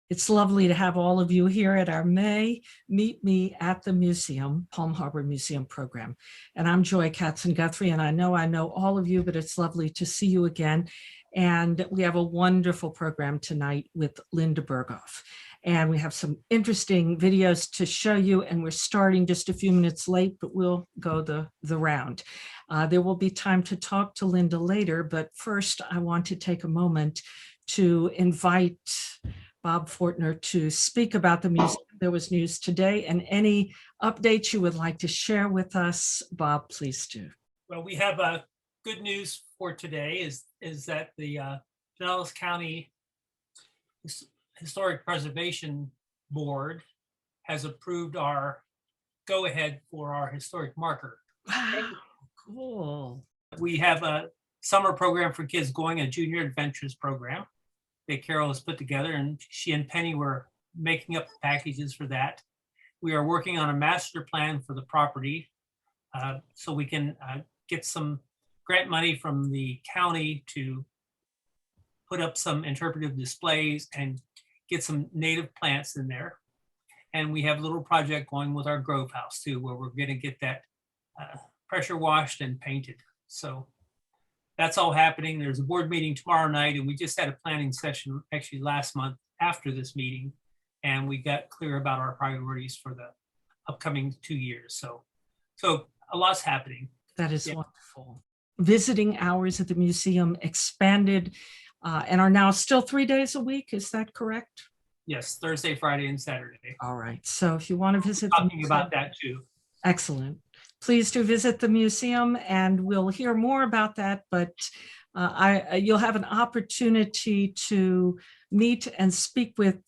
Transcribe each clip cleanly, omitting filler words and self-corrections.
It's lovely to have all of you here at our May Meet Me at the Museum, Palm Harbor Museum program. And I'm Joy Katzenguthrie, and I know all of you, but it's lovely to see you again. And we have a wonderful program tonight with Linda Berghoff. And we have some interesting videos to show you, and we're starting just a few minutes late, but we'll go the round. There will be time to talk to Linda later, but first I want to take a moment to invite Bob Fortner to speak about the museum. There was news today, and any updates you would like to share with us, Bob, please do. Well, we have good news for today is that the Pinellas County Historic Preservation Board has approved our go-ahead for our historic marker. Wow, cool. We have a summer program for kids going, a junior adventures program that Carol has put together, and she and Penny were making up the packages for that. We are working on a master plan for the property so we can get some grant money from the county to put up some interpretive displays and get some native plants in there. And we have a little project going with our Grove House too, where we're going to get that pressure washed and painted. So that's all happening. There's a board meeting tomorrow night, and we just had a planning session actually last month after this meeting, and we got clear about our priorities for the upcoming 2 years. So a lot's happening. That is wonderful. Visiting hours at the museum expanded and are now still 3 days a week. Is that correct? Yes, Thursday, Friday, and Saturday. All right. So if you want to visit the museum, about that too. Excellent. Please do visit the museum, and we'll hear more about that, but you'll have an opportunity to meet and speak with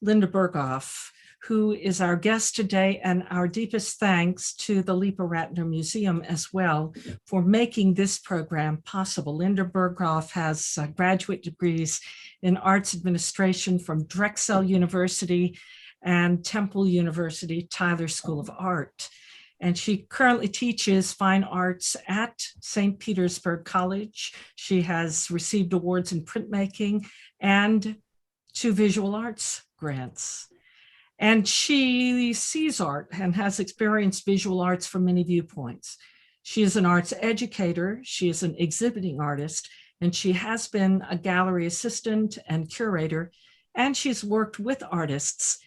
Linda Berghoff, who is our guest today, and our deepest thanks to the Lipa Ratner Museum as well for making this program possible. Linda Berghoff has graduate degrees in arts administration from Drexel University and Temple University Tyler School of Art. And she currently teaches fine arts at St. Petersburg College. She has received awards in printmaking and 2 visual arts grants. And she sees art and has experienced visual arts from many viewpoints. She is an arts educator, she is an exhibiting artist, and she has been a gallery assistant and curator, and she's worked with artists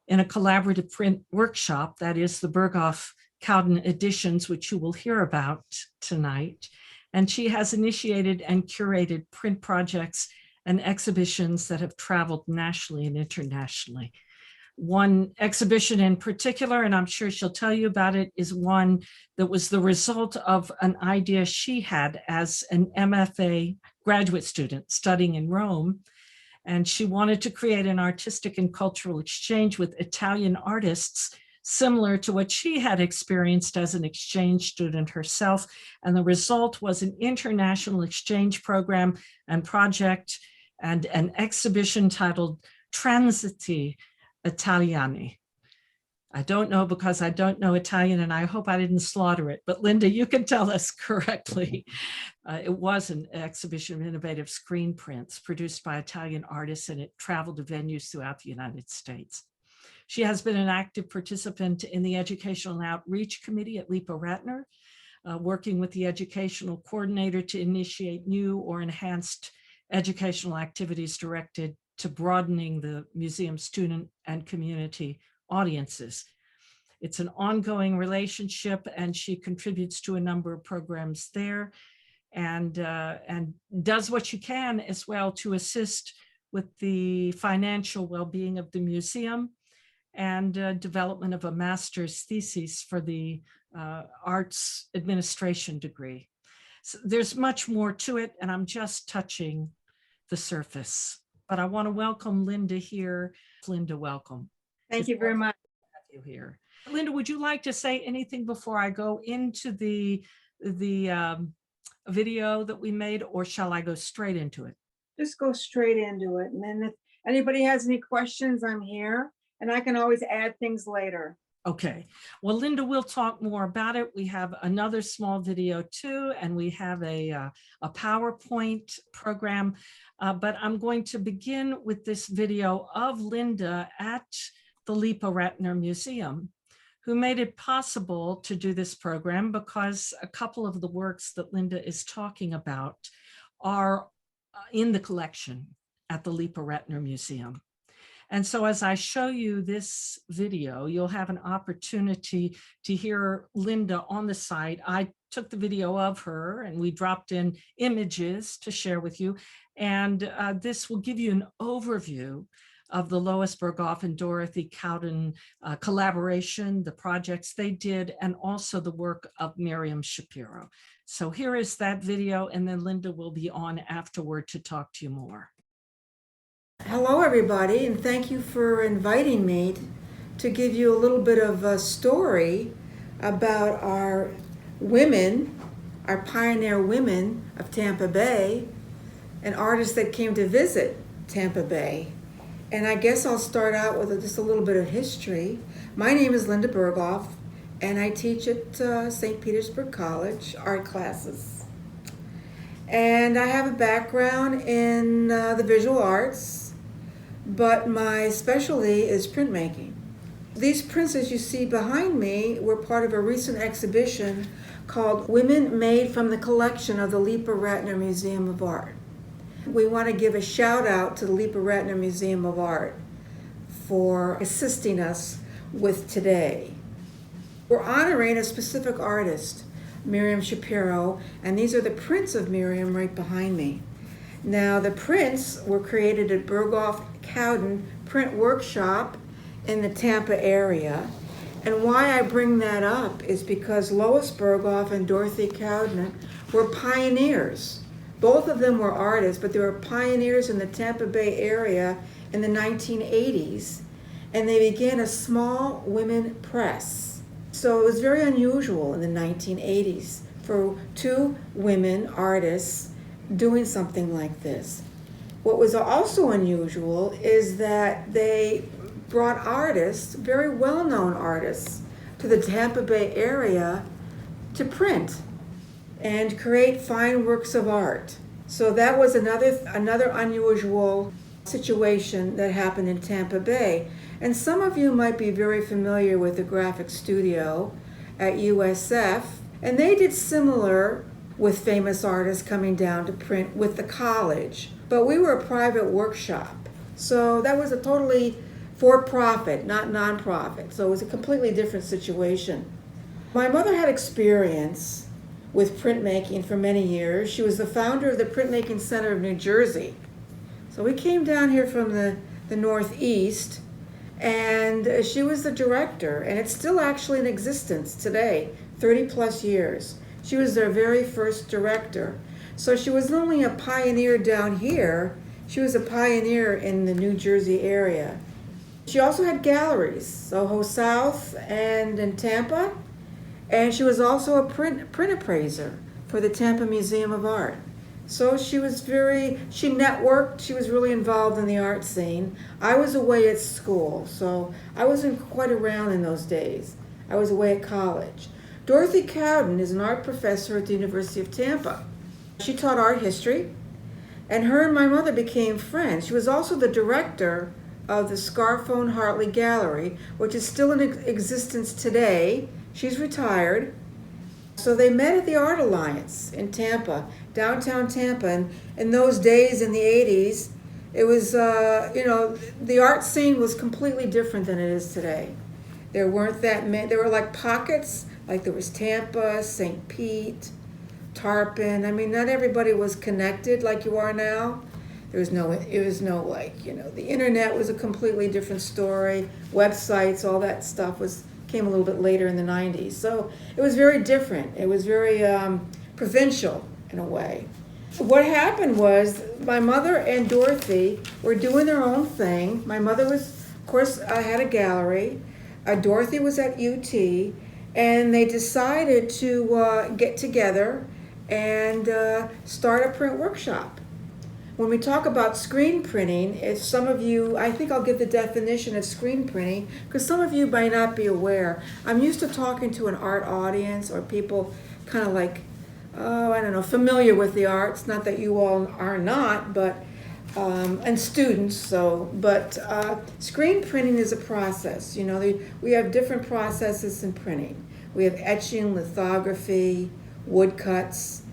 in a collaborative print workshop, that is the Berghoff-Cowden Editions, which you will hear about tonight. And she has initiated and curated print projects and exhibitions that have traveled nationally and internationally. One exhibition in particular, and I'm sure she'll tell you about it, is one that was the result of an idea she had as an MFA graduate student studying in Rome. And she wanted to create an artistic and cultural exchange with Italian artists, similar to what she had experienced as an exchange student herself. And the result was an international exchange program and project and an exhibition titled Transiti Italiani. I don't know because I don't know Italian, and I hope I didn't slaughter it, but Linda, you can tell us correctly. It was an exhibition of innovative screen prints produced by Italian artists, and it traveled to venues throughout the United States. She has been an active participant in the Educational and Outreach Committee at Lipa Ratner, working with the educational coordinator to initiate new or enhanced educational activities directed to broadening the museum student and community audiences. It's an ongoing relationship, and she contributes to a number of programs there and does what she can as well to assist with the financial well-being of the museum and development of a master's thesis for the arts administration degree. So there's much more to it, and I'm just touching the surface. But I want to welcome Linda here. Linda, welcome. Thank you very much. Have you here. Linda, would you like to say anything before I go into the video that we made, or shall I go straight into it? Just go straight into it. And then if anybody has any questions, I'm here, and I can always add things later. Okay, well, Linda, we'll talk more about it. We have another small video too, and we have a PowerPoint program, but I'm going to begin with this video of Linda at the Lipa Ratner Museum, who made it possible to do this program because a couple of the works that Linda is talking about are in the collection at the Lipa Ratner Museum. And so as I show you this video, you'll have an opportunity to hear Linda on the site. I took the video of her and we dropped in images to share with you. And this will give you an overview of the Lois Berghoff and Dorothy Cowden collaboration, the projects they did, and also the work of Miriam Schapiro. So here is that video, and then Linda will be on afterward to talk to you more. Hello everybody, and thank you for inviting me to give you a little bit of a story about our women, our pioneer women of Tampa Bay, and artists that came to visit Tampa Bay. And I guess I'll start out with just a little bit of history. My name is Linda Berghoff, and I teach at St. Petersburg College art classes. And I have a background in the visual arts, but my specialty is printmaking. These prints, as you see behind me, were part of a recent exhibition called Women Made from the Collection of the Lipa Ratner Museum of Art. We want to give a shout out to the Lipa Ratner Museum of Art for assisting us with today. We're honoring a specific artist, Miriam Schapiro, and these are the prints of Miriam right behind me. Now, the prints were created at Berghoff-Cowden Print Workshop in the Tampa area. And why I bring that up is because Lois Berghoff and Dorothy Cowden were pioneers. Both of them were artists, but they were pioneers in the Tampa Bay area in the 1980s. And they began a small women press. So it was very unusual in the 1980s for two women artists doing something like this. What was also unusual is that they brought artists, very well-known artists, to the Tampa Bay area to print and create fine works of art. So that was another unusual situation that happened in Tampa Bay. And some of you might be very familiar with the graphic studio at USF, and they did similar with famous artists coming down to print with the college. But we were a private workshop. So that was a totally for-profit, not non-profit. So it was a completely different situation. My mother had experience with printmaking for many years. She was the founder of the Printmaking Center of New Jersey. So we came down here from the Northeast, and she was the director, and it's still actually in existence today, 30 plus years. She was their very first director. So she was not only a pioneer down here, she was a pioneer in the New Jersey area. She also had galleries, Soho South and in Tampa, and she was also a print appraiser for the Tampa Museum of Art. So she networked, she was really involved in the art scene. I was away at school, so I wasn't quite around in those days. I was away at college. Dorothy Cowden is an art professor at the University of Tampa. She taught art history, and her and my mother became friends. She was also the director of the Scarphone Hartley Gallery, which is still in existence today. She's retired. So they met at the Art Alliance in Tampa, downtown Tampa. And in those days in the 80s, it was, the art scene was completely different than it is today. There weren't that many, there were like pockets, like there was Tampa, St. Pete, Tarpon. I mean, not everybody was connected like you are now. The internet was a completely different story. Websites, all that stuff came a little bit later in the 90s. So it was very different. It was very provincial in a way. What happened was my mother and Dorothy were doing their own thing. My mother was, of course, had a gallery. Dorothy was at UT, and they decided to get together and start a print workshop. when we talk about screen printing, if some of you, I think I'll give the definition of screen printing, because some of you might not be aware. I'm used to talking to an art audience or people kind of like, oh, I don't know, familiar with the arts. Not that you all are not, but, and students, but screen printing is a process. You know, we have different processes in printing. We have etching, lithography, woodcuts,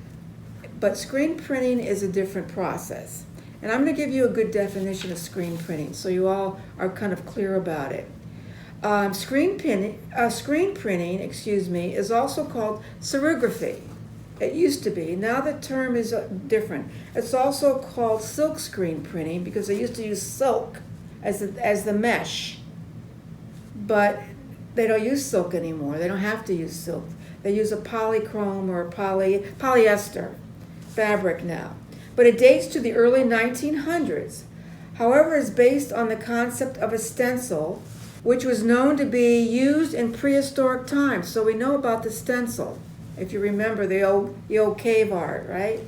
but screen printing is a different process. And I'm going to give you a good definition of screen printing so you all are kind of clear about it. Screen printing, is also called serigraphy. It used to be. Now the term is different. It's also called silk screen printing because they used to use silk as the mesh. But they don't use silk anymore. They don't have to use silk. They use a polychrome or polyester fabric now. But it dates to the early 1900s. However, it's based on the concept of a stencil, which was known to be used in prehistoric times. So we know about the stencil, if you remember the old cave art, right?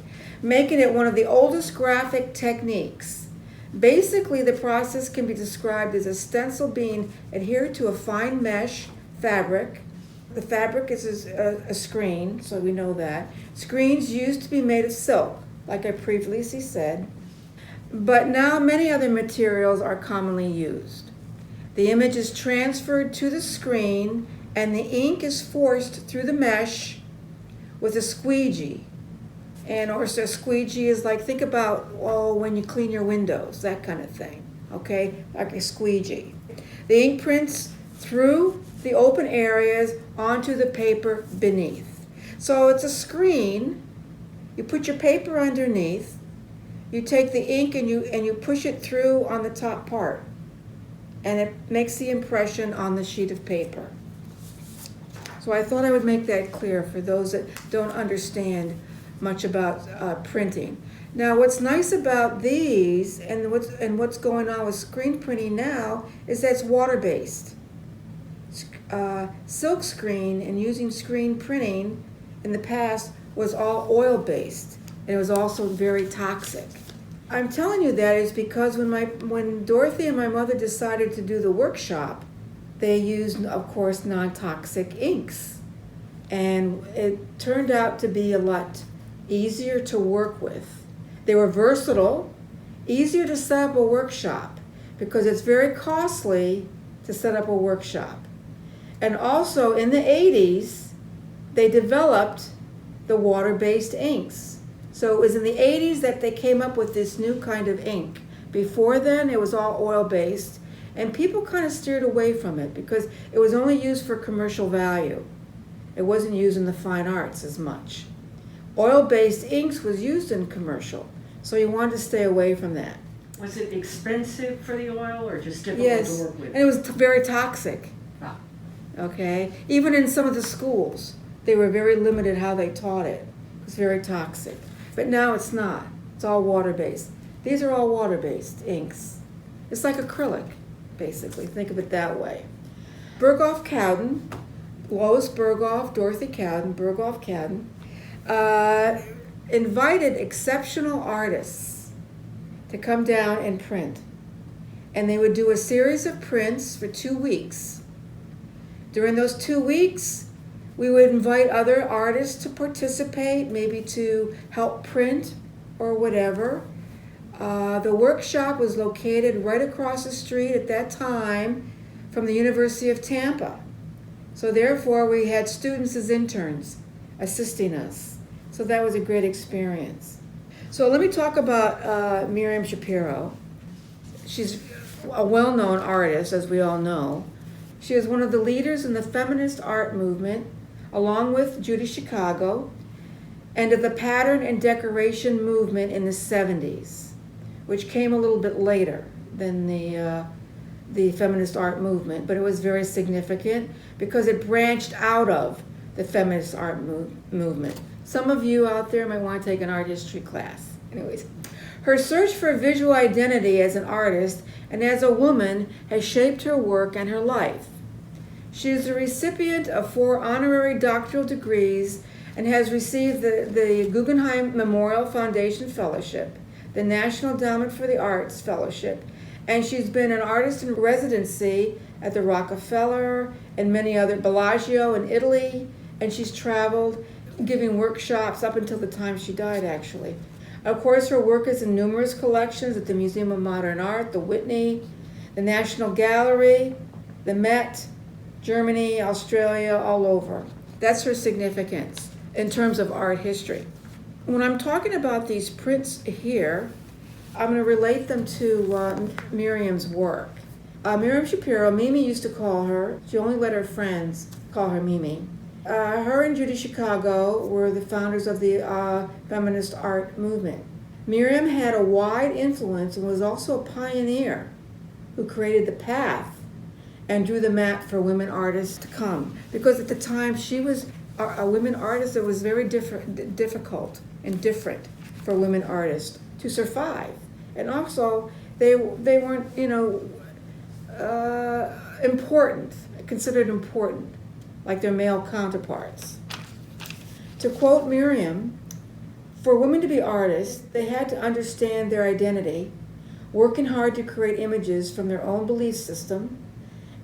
Making it one of the oldest graphic techniques. Basically, the process can be described as a stencil being adhered to a fine mesh fabric. The fabric is a screen, so we know that. Screens used to be made of silk, like I previously said, but now many other materials are commonly used. The image is transferred to the screen and the ink is forced through the mesh with a squeegee. And also a squeegee is like, think about, when you clean your windows, that kind of thing, okay? Like a squeegee. The ink prints through the open areas onto the paper beneath. So it's a screen. You put your paper underneath. You take the ink and you push it through on the top part. And it makes the impression on the sheet of paper. So I thought I would make that clear for those that don't understand much about printing. Now, what's nice about these and what's going on with screen printing now is that it's water-based. Silk screen and using screen printing in the past was all oil-based, and it was also very toxic. I'm telling you that is because when Dorothy and my mother decided to do the workshop, they used, of course, non-toxic inks, and it turned out to be a lot easier to work with. They were versatile, easier to set up a workshop because it's very costly to set up a workshop. And also in the 80s, they developed the water-based inks. So it was in the 80s that they came up with this new kind of ink. Before then, it was all oil-based, and people kind of steered away from it because it was only used for commercial value. It wasn't used in the fine arts as much. Oil-based inks was used in commercial, so you wanted to stay away from that. Was it expensive for the oil or just difficult Yes, to work with? and it was very toxic. Ah. Okay, even in some of the schools, they were very limited how they taught it. It was very toxic. But now it's not. It's all water-based. These are all water-based inks. It's like acrylic, basically. Think of it that way. Berghoff-Cowden, Lois Berghoff, Dorothy Cowden, Berghoff-Cowden, invited exceptional artists to come down and print. And they would do a series of prints for 2 weeks. During those 2 weeks, we would invite other artists to participate, maybe to help print or whatever. The workshop was located right across the street at that time from the University of Tampa. So therefore, we had students as interns assisting us. So that was a great experience. So let me talk about Miriam Schapiro. She's a well-known artist, as we all know. She is one of the leaders in the feminist art movement, along with Judy Chicago, and of the pattern and decoration movement in the 70s, which came a little bit later than the feminist art movement, but it was very significant because it branched out of the feminist art movement. Some of you out there might want to take an art history class. Anyways, her search for visual identity as an artist and as a woman has shaped her work and her life. She is the recipient of 4 honorary doctoral degrees and has received the Guggenheim Memorial Foundation Fellowship, the National Endowment for the Arts Fellowship, and she's been an artist in residency at the Rockefeller and many other, Bellagio in Italy, and she's traveled giving workshops up until the time she died, actually. Of course, her work is in numerous collections at the Museum of Modern Art, the Whitney, the National Gallery, the Met, Germany, Australia, all over. That's her significance in terms of art history. When I'm talking about these prints here, I'm going to relate them to Miriam's work. Miriam Schapiro, Mimi used to call her, she only let her friends call her Mimi. Her and Judy Chicago were the founders of the feminist art movement. Miriam had a wide influence and was also a pioneer who created the path and drew the map for women artists to come. Because at the time she was a women artist, it was very difficult and different for women artists to survive. And also, they weren't, considered important, like their male counterparts. To quote Miriam, for women to be artists, they had to understand their identity, working hard to create images from their own belief system,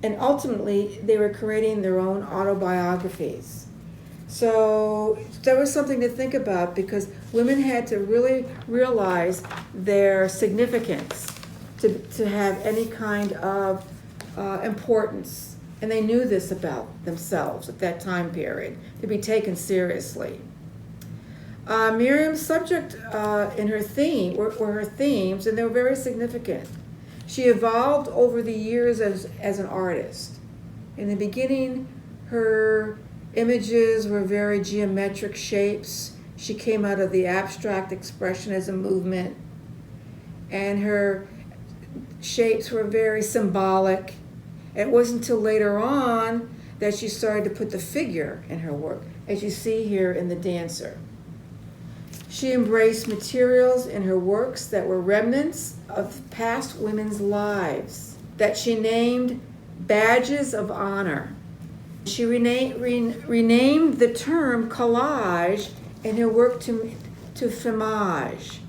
and ultimately they were creating their own autobiographies. So that was something to think about, because women had to really realize their significance to have any kind of importance. And they knew this about themselves at that time period, to be taken seriously. Miriam's subject in her theme were her themes, and they were very significant. She evolved over the years as an artist. In the beginning, her images were very geometric shapes. She came out of the abstract expressionism movement, and her shapes were very symbolic. It wasn't until later on that she started to put the figure in her work, as you see here in The Dancer. She embraced materials in her works that were remnants of past women's lives, that she named badges of honor. She renamed the term collage in her work to femage,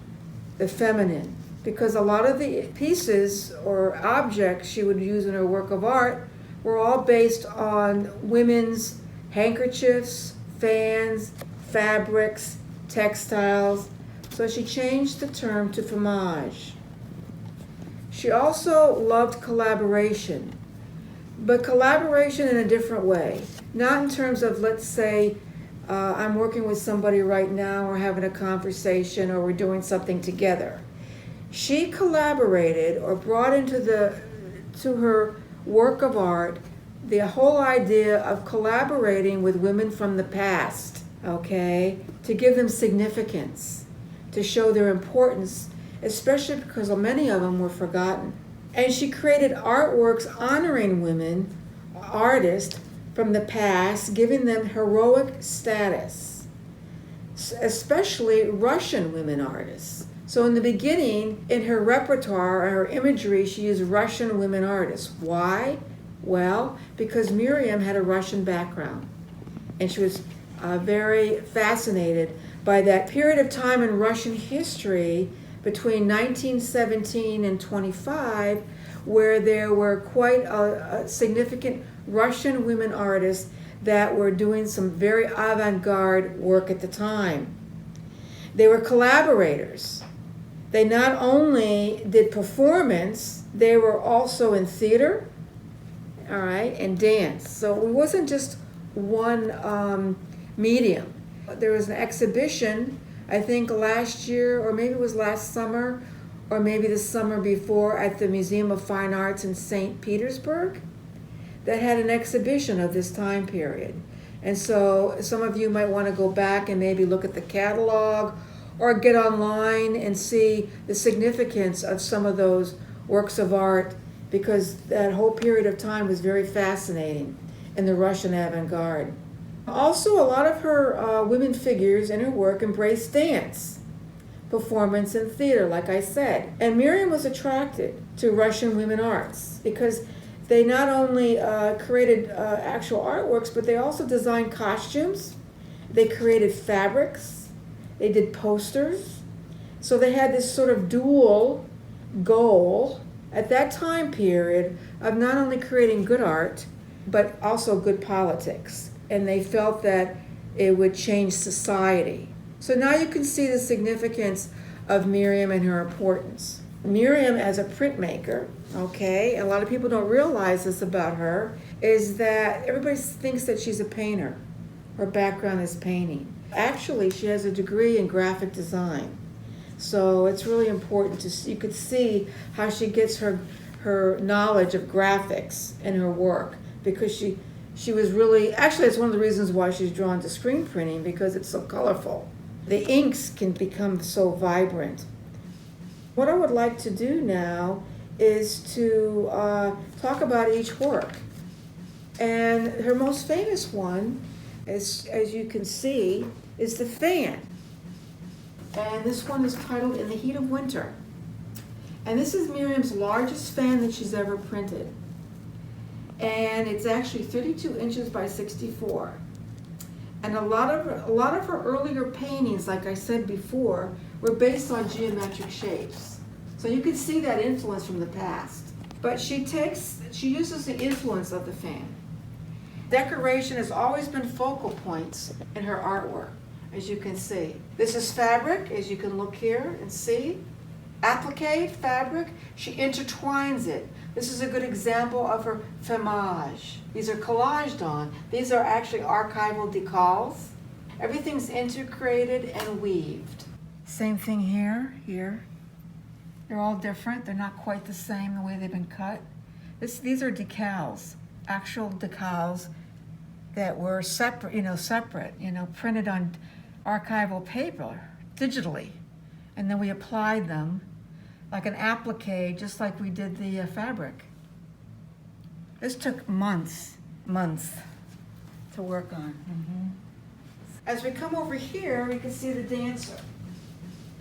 the feminine, because a lot of the pieces or objects she would use in her work of art were all based on women's handkerchiefs, fans, fabrics, textiles. So she changed the term to femage. She also loved collaboration, but collaboration in a different way. Not in terms of, let's say, I'm working with somebody right now, or having a conversation, or we're doing something together. She collaborated or brought into her work of art the whole idea of collaborating with women from the past, okay, to give them significance, to show their importance, especially because many of them were forgotten. And she created artworks honoring women, artists from the past, giving them heroic status, especially Russian women artists. So in the beginning, in her repertoire, her imagery, she used Russian women artists. Why? Well, because Miriam had a Russian background, and she was very fascinated by that period of time in Russian history between 1917 and 25, where there were quite a significant Russian women artists that were doing some very avant-garde work at the time. They were collaborators. They not only did performance, they were also in theater, all right, and dance. So it wasn't just one medium. There was an exhibition, I think last year, or maybe it was last summer, or maybe the summer before, at the Museum of Fine Arts in St. Petersburg, that had an exhibition of this time period. And so some of you might want to go back and maybe look at the catalog, or get online and see the significance of some of those works of art, because that whole period of time was very fascinating in the Russian avant-garde. Also, a lot of her women figures in her work embraced dance, performance, and theater, like I said. And Miriam was attracted to Russian women arts because they not only created actual artworks, but they also designed costumes. They created fabrics. They did posters. So they had this sort of dual goal at that time period of not only creating good art, but also good politics. And they felt that it would change society. So now you can see the significance of Miriam and her importance. Miriam as a printmaker, okay, a lot of people don't realize this about her, is that everybody thinks that she's a painter. Her background is painting. Actually, she has a degree in graphic design. So it's really important to see, you could see how she gets her knowledge of graphics in her work, because she was really, actually it's one of the reasons why she's drawn to screen printing, because it's so colorful. The inks can become so vibrant. What I would like to do now is to talk about each work. And her most famous one, as you can see, is the fan. And this one is titled In the Heat of Winter. And this is Miriam's largest fan that she's ever printed. And it's actually 32 inches by 64. And a lot of her earlier paintings, like I said before, were based on geometric shapes. So you can see that influence from the past. But she uses the influence of the fan. Decoration has always been focal points in her artwork, as you can see. This is fabric, as you can look here and see. Applique fabric, she intertwines it. This is a good example of her femage. These are collaged on. These are actually archival decals. Everything's integrated and weaved. Same thing here. They're all different. They're not quite the same the way they've been cut. These are decals, actual decals that were separate, printed on archival paper, digitally. And then we applied them like an applique, just like we did the fabric. This took months to work on. As we come over here, we can see the dancer.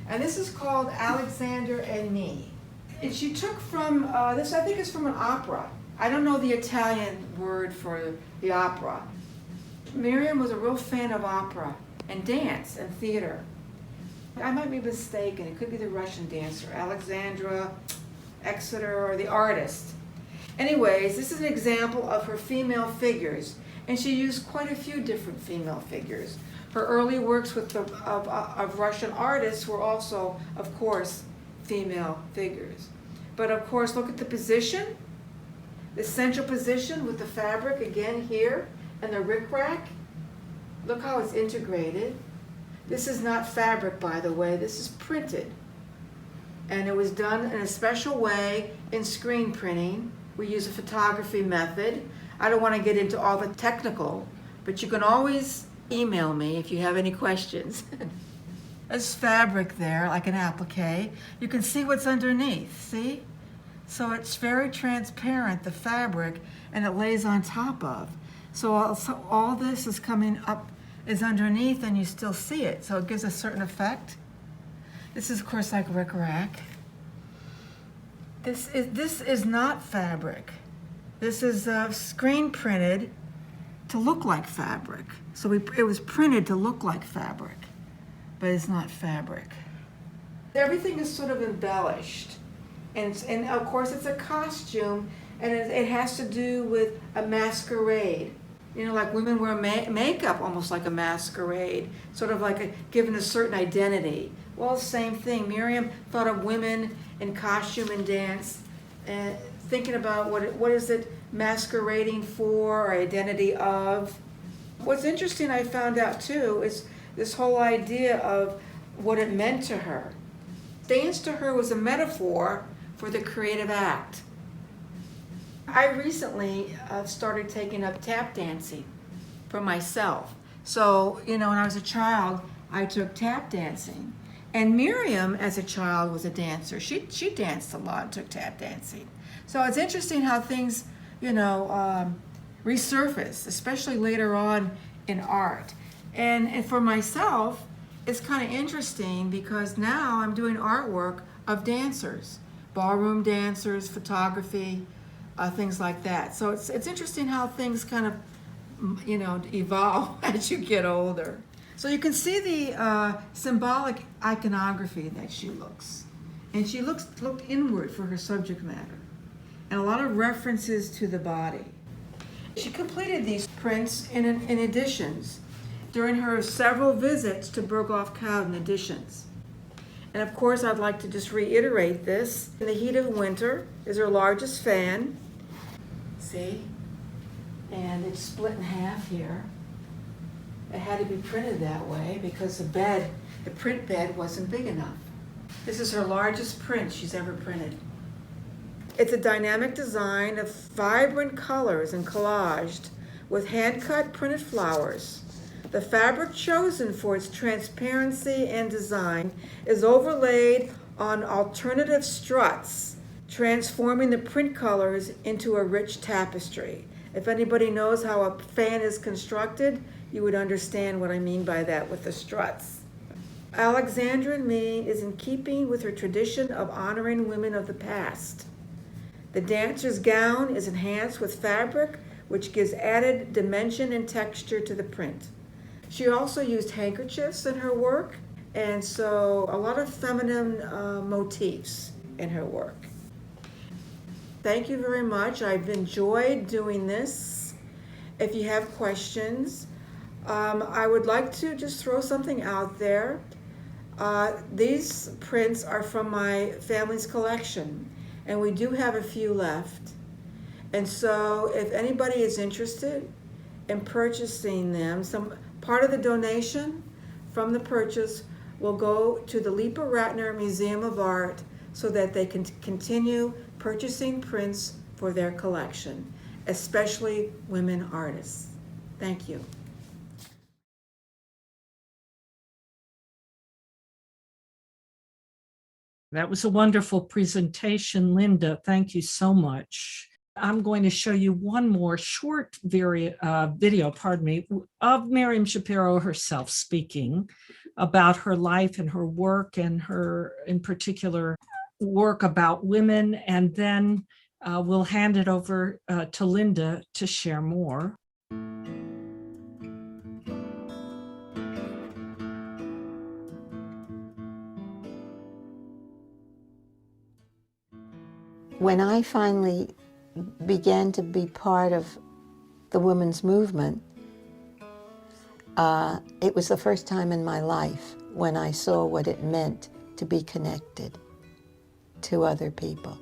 And this is called Alexander and Me. And she took from, this I think is from an opera. I don't know the Italian word for the opera. Miriam was a real fan of opera and dance and theater. I might be mistaken, it could be the Russian dancer, Alexandra Exeter, or the artist. Anyways, this is an example of her female figures, and she used quite a few different female figures. Her early works of Russian artists were also, of course, female figures. But of course, look at the position, the central position with the fabric again here, and the rickrack. Look how it's integrated. This is not fabric, by the way, this is printed. And it was done in a special way in screen printing. We use a photography method. I don't want to get into all the technical, but you can always email me if you have any questions. There's fabric there, like an applique. You can see what's underneath, see? So it's very transparent, the fabric, and it lays on top of. So all this is coming up, is underneath, and you still see it. So it gives a certain effect. This is, of course, like rickrack. This is not fabric. This is screen printed to look like fabric. So it was printed to look like fabric, but it's not fabric. Everything is sort of embellished. And of course, it's a costume, and it has to do with a masquerade. Like women wear makeup almost like a masquerade, sort of like given a certain identity. Well, same thing. Miriam thought of women in costume and dance, and thinking about what is it masquerading for, or identity of. What's interesting I found out too is this whole idea of what it meant to her. Dance to her was a metaphor for the creative act. I recently started taking up tap dancing for myself. So, when I was a child, I took tap dancing. And Miriam, as a child, was a dancer. She danced a lot and took tap dancing. So it's interesting how things, resurface, especially later on in art. And for myself, it's kind of interesting because now I'm doing artwork of dancers, ballroom dancers, photography, things like that. So it's interesting how things kind of, evolve as you get older. So you can see the symbolic iconography that she looks. And she looked inward for her subject matter. And a lot of references to the body. She completed these prints in editions during her several visits to Berghoff-Cowden Editions. And of course, I'd like to just reiterate this. In the Heat of Winter is her largest fan. See? And it's split in half here. It had to be printed that way because the print bed wasn't big enough. This is her largest print she's ever printed. It's a dynamic design of vibrant colors and collaged with hand-cut printed flowers. The fabric chosen for its transparency and design is overlaid on alternative struts, transforming the print colors into a rich tapestry. If anybody knows how a fan is constructed, you would understand what I mean by that with the struts. Alexandrine Mead is in keeping with her tradition of honoring women of the past. The dancer's gown is enhanced with fabric, which gives added dimension and texture to the print. She also used handkerchiefs in her work, and so a lot of feminine motifs in her work. Thank you very much. I've enjoyed doing this. If you have questions, I would like to just throw something out there. These prints are from my family's collection, and we do have a few left. And so if anybody is interested in purchasing them, some part of the donation from the purchase will go to the Lipa Ratner Museum of Art so that they can continue purchasing prints for their collection, especially women artists. Thank you. That was a wonderful presentation, Linda. Thank you so much. I'm going to show you one more short video, of Miriam Schapiro herself speaking about her life and her work and her, in particular, work about women. And then we'll hand it over to Linda to share more. When I finally began to be part of the women's movement, it was the first time in my life when I saw what it meant to be connected to other people.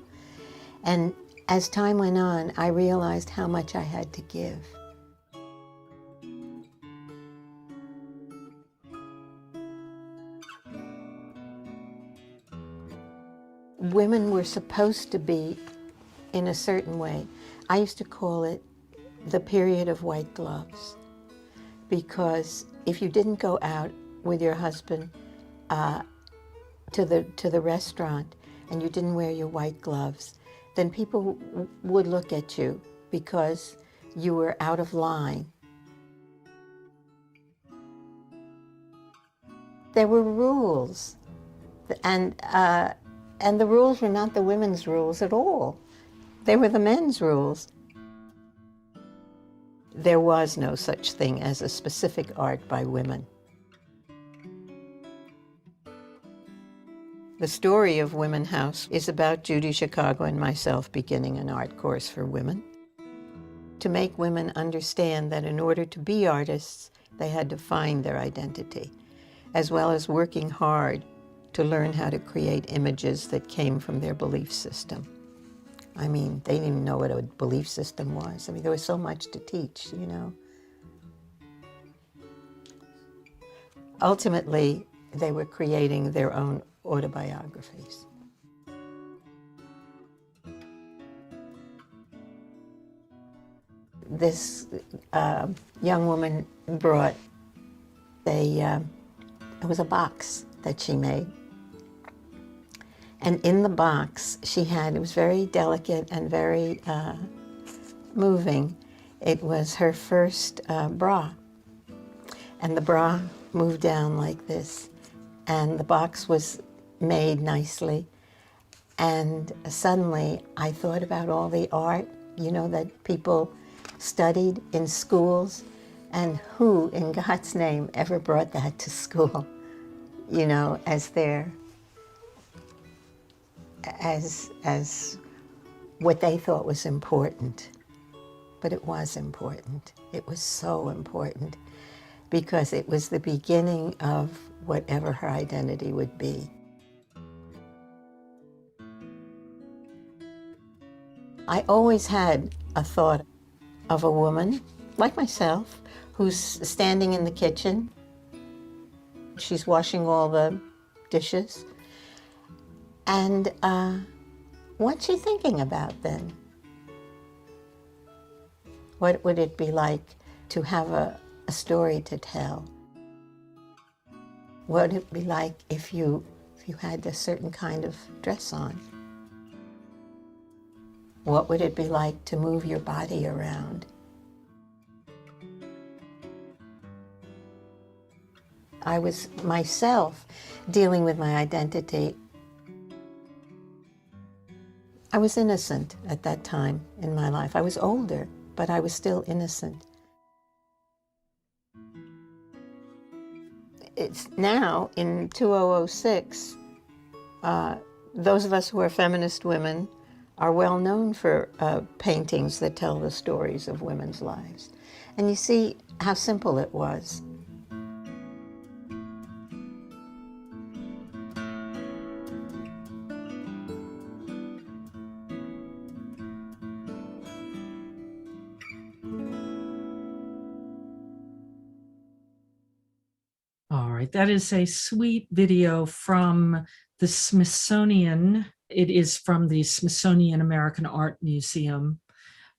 And as time went on, I realized how much I had to give. Women were supposed to be in a certain way. I used to call it the period of white gloves, because if you didn't go out with your husband to the restaurant and you didn't wear your white gloves, then people would look at you because you were out of line. There were rules, and the rules were not the women's rules at all. They were the men's rules. There was no such thing as a specific art by women. The story of Women House is about Judy Chicago and myself beginning an art course for women to make women understand that in order to be artists, they had to find their identity, as well as working hard to learn how to create images that came from their belief system. I mean, they didn't even know what a belief system was. I mean, there was so much to teach, you know. Ultimately, they were creating their own autobiographies. This young woman brought it was a box that she made. And in the box, it was very delicate and very moving. It was her first bra. And the bra moved down like this. And the box was made nicely. And suddenly, I thought about all the art, you know, that people studied in schools And who in God's name ever brought that to school, you know, as what they thought was important. But it was important. It was so important because it was the beginning of whatever her identity would be. I always had a thought of a woman like myself who's standing in the kitchen. She's washing all the dishes. And what's she thinking about then? What would it be like to have a story to tell? What would it be like if you had a certain kind of dress on? What would it be like to move your body around? I was myself dealing with my identity. I was innocent at that time in my life. I was older, but I was still innocent. It's now, in 2006, those of us who are feminist women are well known for paintings that tell the stories of women's lives. And you see how simple it was. All right, that is a sweet video from the Smithsonian. It is from the Smithsonian American Art Museum,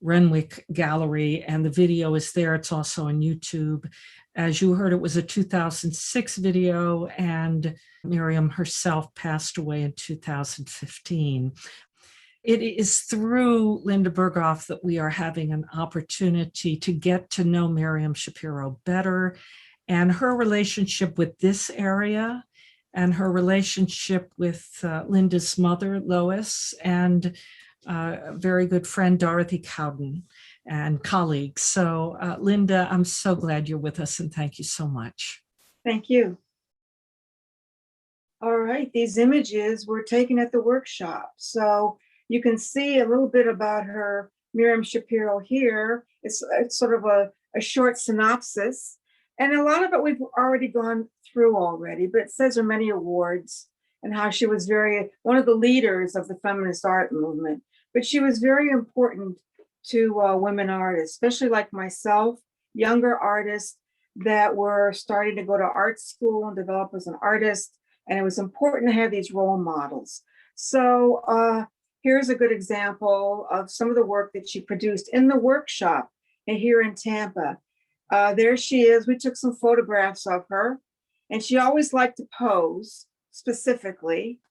Renwick Gallery, and the video is there. It's also on YouTube. As you heard, it was a 2006 video, and Miriam herself passed away in 2015. It is through Linda Berghoff that we are having an opportunity to get to know Miriam Schapiro better and her relationship with this area and her relationship with Linda's mother, Lois, and a very good friend, Dorothy Cowden, and colleagues. So Linda, I'm so glad you're with us and thank you so much. Thank you. All right, these images were taken at the workshop. So you can see a little bit about her, Miriam Schapiro here. It's sort of a short synopsis. And a lot of it we've already gone through already, but it says her many awards and how she was one of the leaders of the feminist art movement. But she was very important to women artists, especially like myself, younger artists that were starting to go to art school and develop as an artist. And it was important to have these role models. So here's a good example of some of the work that she produced in the workshop here in Tampa. There she is. We took some photographs of her, and she always liked to pose specifically.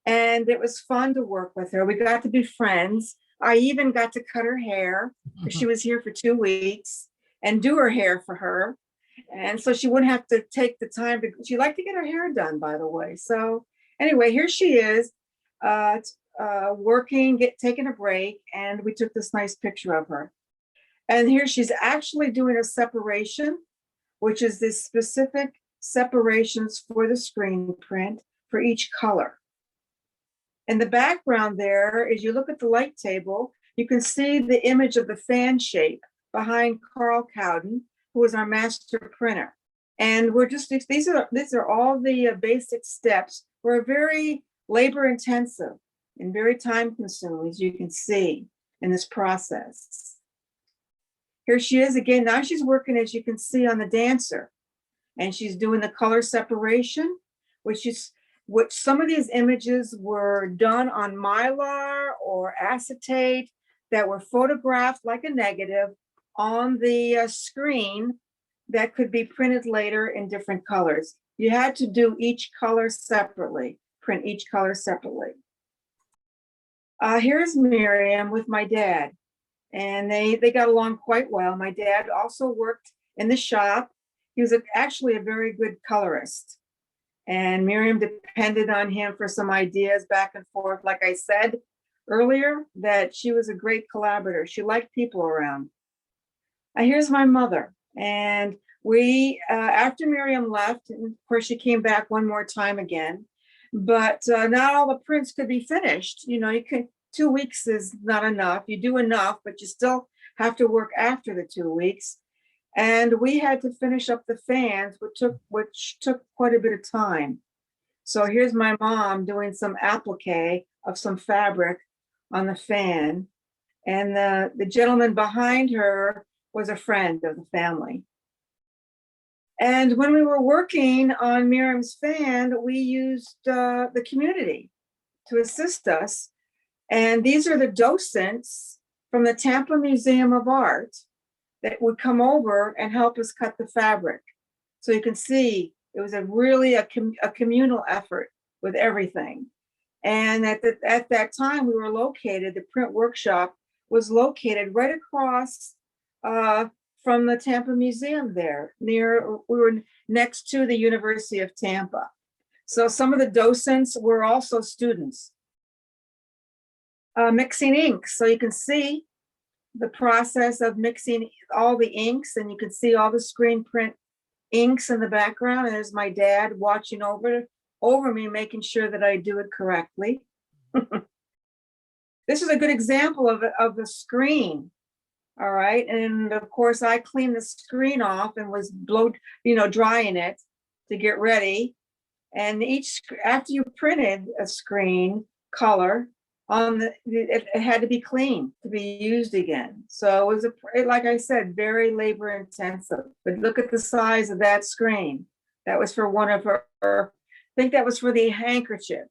And it was fun to work with her. We got to be friends. I even got to cut her hair because she was here for 2 weeks and do her hair for her. And so she wouldn't have to take the time she liked to get her hair done, by the way. So anyway, here she is working, taking a break, and we took this nice picture of her. And here she's actually doing a separation, which is this specific separations for the screen print for each color. In the background there, as you look at the light table, you can see the image of the fan shape behind Carl Cowden, who was our master printer. And these are all the basic steps. We're very labor intensive and very time consuming, as you can see in this process. Here she is again. Now she's working, as you can see, on the dancer, and she's doing the color separation, which some of these images were done on mylar or acetate that were photographed like a negative on the screen that could be printed later in different colors. You had to do each color separately, print each color separately. Here's Miriam with my dad. And they got along quite well. My dad also worked in the shop. He was actually a very good colorist. And Miriam depended on him for some ideas back and forth. Like I said earlier, that she was a great collaborator. She liked people around. Here's my mother. And we, after Miriam left, and of course she came back one more time again, but not all the prints could be finished. You know, you can, 2 weeks is not enough. You do enough, but you still have to work after the 2 weeks. And we had to finish up the fans, which took quite a bit of time. So here's my mom doing some applique of some fabric on the fan. And the gentleman behind her was a friend of the family. And when we were working on Miriam's fan, we used the community to assist us. And these are the docents from the Tampa Museum of Art that would come over and help us cut the fabric. So you can see it was really a communal effort with everything. And at that time we were located, the print workshop was located right across from the Tampa Museum there. We were next to the University of Tampa. So some of the docents were also students. Mixing inks, so you can see the process of mixing all the inks, and you can see all the screen print inks in the background. And there's my dad watching over me, making sure that I do it correctly. This is a good example of the screen. All right, and of course I cleaned the screen off and was drying it to get ready. And after you printed a screen color it had to be clean to be used again. So it was like I said, very labor intensive. But look at the size of that screen. That was for one of her, I think that was for the handkerchief.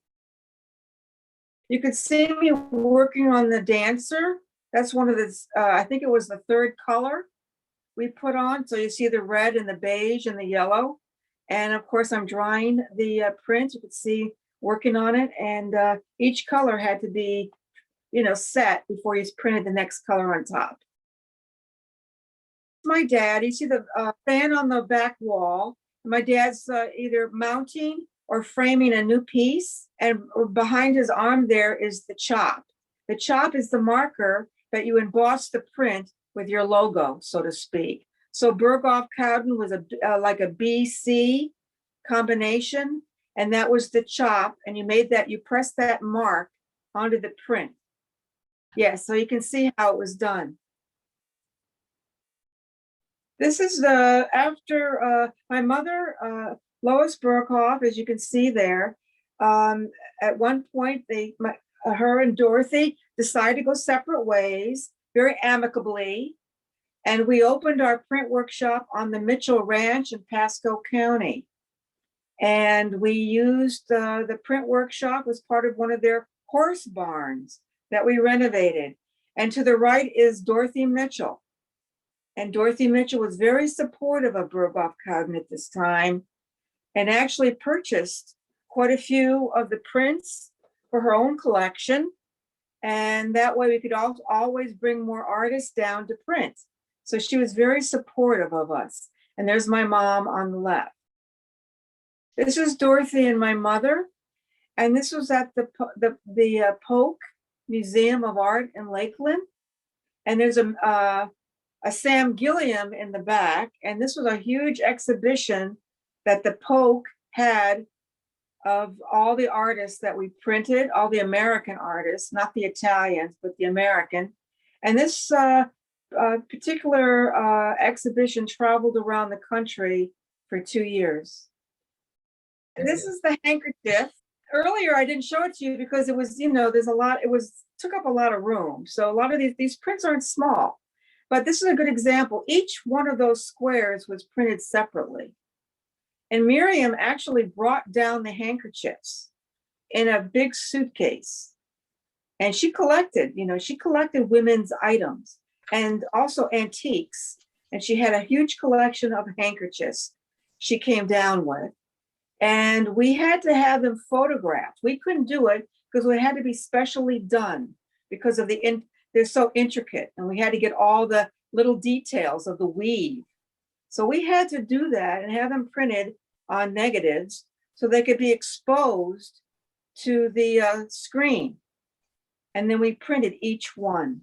You could see me working on the dancer. That's one of the, I think it was the third color we put on. So you see the red and the beige and the yellow. And of course I'm drying the print. You could see working on it, and each color had to be, set before you printed the next color on top. My dad, you see the fan on the back wall. My dad's either mounting or framing a new piece, and behind his arm there is the chop. The chop is the marker that you emboss the print with your logo, so to speak. So Berghoff-Cowden was like a BC combination. And that was the chop, and you press that mark onto the print. Yeah, so you can see how it was done. This is after my mother, Lois Berghoff, as you can see there. At one point, her and Dorothy decided to go separate ways, very amicably. And we opened our print workshop on the Mitchell Ranch in Pasco County. And we used the print workshop as part of one of their horse barns that we renovated. And to the right is Dorothy Mitchell. And Dorothy Mitchell was very supportive of Berghoff-Cowden at this time, and actually purchased quite a few of the prints for her own collection. And that way we could always bring more artists down to print. So she was very supportive of us. And there's my mom on the left. This is Dorothy and my mother, and this was at the Polk Museum of Art in Lakeland. And there's a Sam Gilliam in the back, and this was a huge exhibition that the Polk had of all the artists that we printed, all the American artists, not the Italians, but the American. And this particular exhibition traveled around the country for 2 years. This is the handkerchief. Earlier, I didn't show it to you because it was, there's a lot, took up a lot of room. So a lot of these prints aren't small, but this is a good example. Each one of those squares was printed separately. And Miriam actually brought down the handkerchiefs in a big suitcase. And she collected women's items and also antiques. And she had a huge collection of handkerchiefs she came down with. And we had to have them photographed. We couldn't do it because it had to be specially done because of they're so intricate, and we had to get all the little details of the weave. So we had to do that and have them printed on negatives so they could be exposed to the screen. And then we printed each one.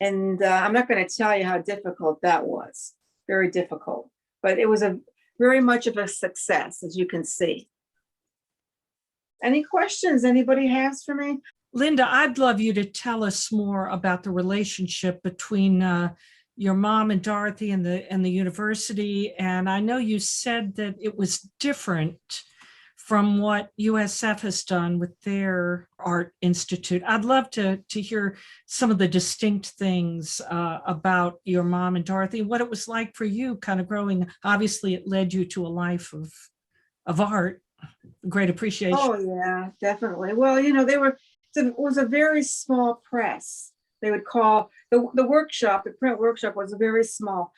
And I'm not going to tell you how difficult that was. very difficult. But it was a very much of a success, as you can see. Any questions anybody has for me? Linda, I'd love you to tell us more about the relationship between your mom and Dorothy and the university. And I know you said that it was different from what USF has done with their art institute. I'd love to hear some of the distinct things about your mom and Dorothy, what it was like for you kind of growing. Obviously, it led you to a life of art, great appreciation. Oh, yeah, definitely. Well, it was a very small press. They would call the workshop, the print workshop was very small.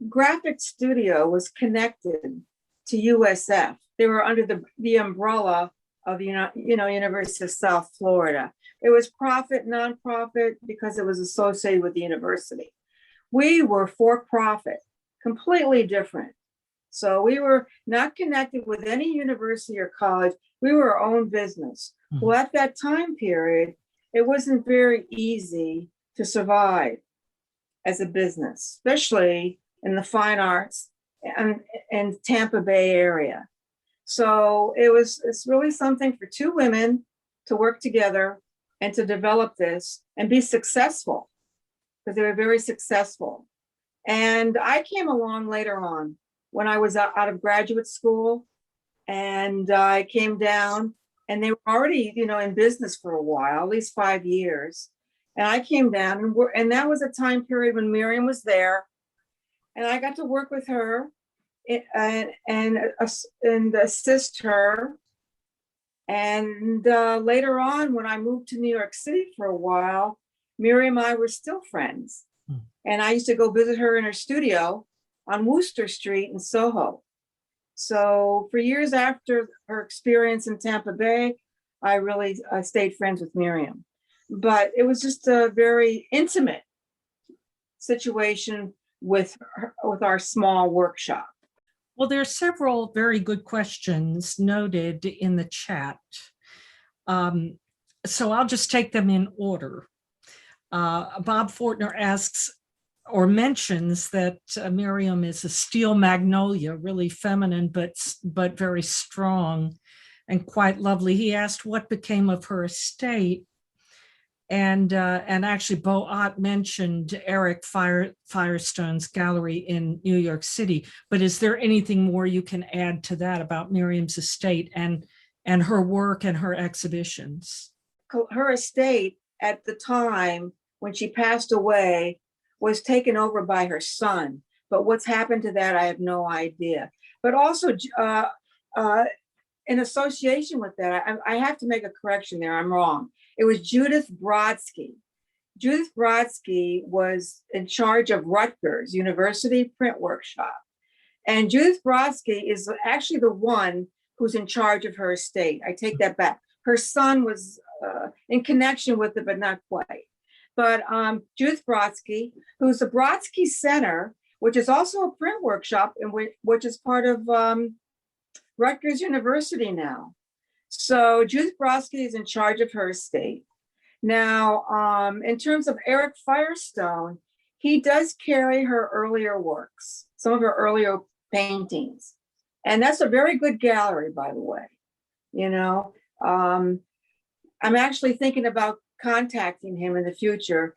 Graphic studio was connected to USF. They were under the umbrella of the University of South Florida. It was profit, nonprofit, because it was associated with the university. We were for profit, completely different. So we were not connected with any university or college. We were our own business. Mm-hmm. Well, at that time period, it wasn't very easy to survive as a business, especially in the fine arts and Tampa Bay area. So it's really something for two women to work together and to develop this and be successful, because they were very successful. And I came along later on when I was out of graduate school, and I came down, and they were already, in business for a while, at least 5 years. And I came down, and that was a time period when Miriam was there, and I got to work with her and assist her. And later on, when I moved to New York City for a while, Miriam and I were still friends. And I used to go visit her in her studio on Wooster Street in Soho. So for years after her experience in Tampa Bay, I stayed friends with Miriam. But it was just a very intimate situation with our small workshop. Well, there are several very good questions noted in the chat. So I'll just take them in order. Bob Fortner asks or mentions that Miriam is a steel magnolia, really feminine, but very strong and quite lovely. He asked what became of her estate. And actually, Bo Ott mentioned Eric Firestone's gallery in New York City. But is there anything more you can add to that about Miriam's estate and her work and her exhibitions? Her estate at the time when she passed away was taken over by her son. But what's happened to that, I have no idea. But also, in association with that, I have to make a correction there. I'm wrong. It was Judith Brodsky. Judith Brodsky was in charge of Rutgers University Print Workshop. And Judith Brodsky is actually the one who's in charge of her estate. I take that back. Her son was in connection with it, but not quite. But Judith Brodsky, who's the Brodsky Center, which is also a print workshop, and which is part of Rutgers University now. So Judith Brodsky is in charge of her estate. Now, in terms of Eric Firestone, he does carry her earlier works, some of her earlier paintings. And that's a very good gallery, by the way. I'm actually thinking about contacting him in the future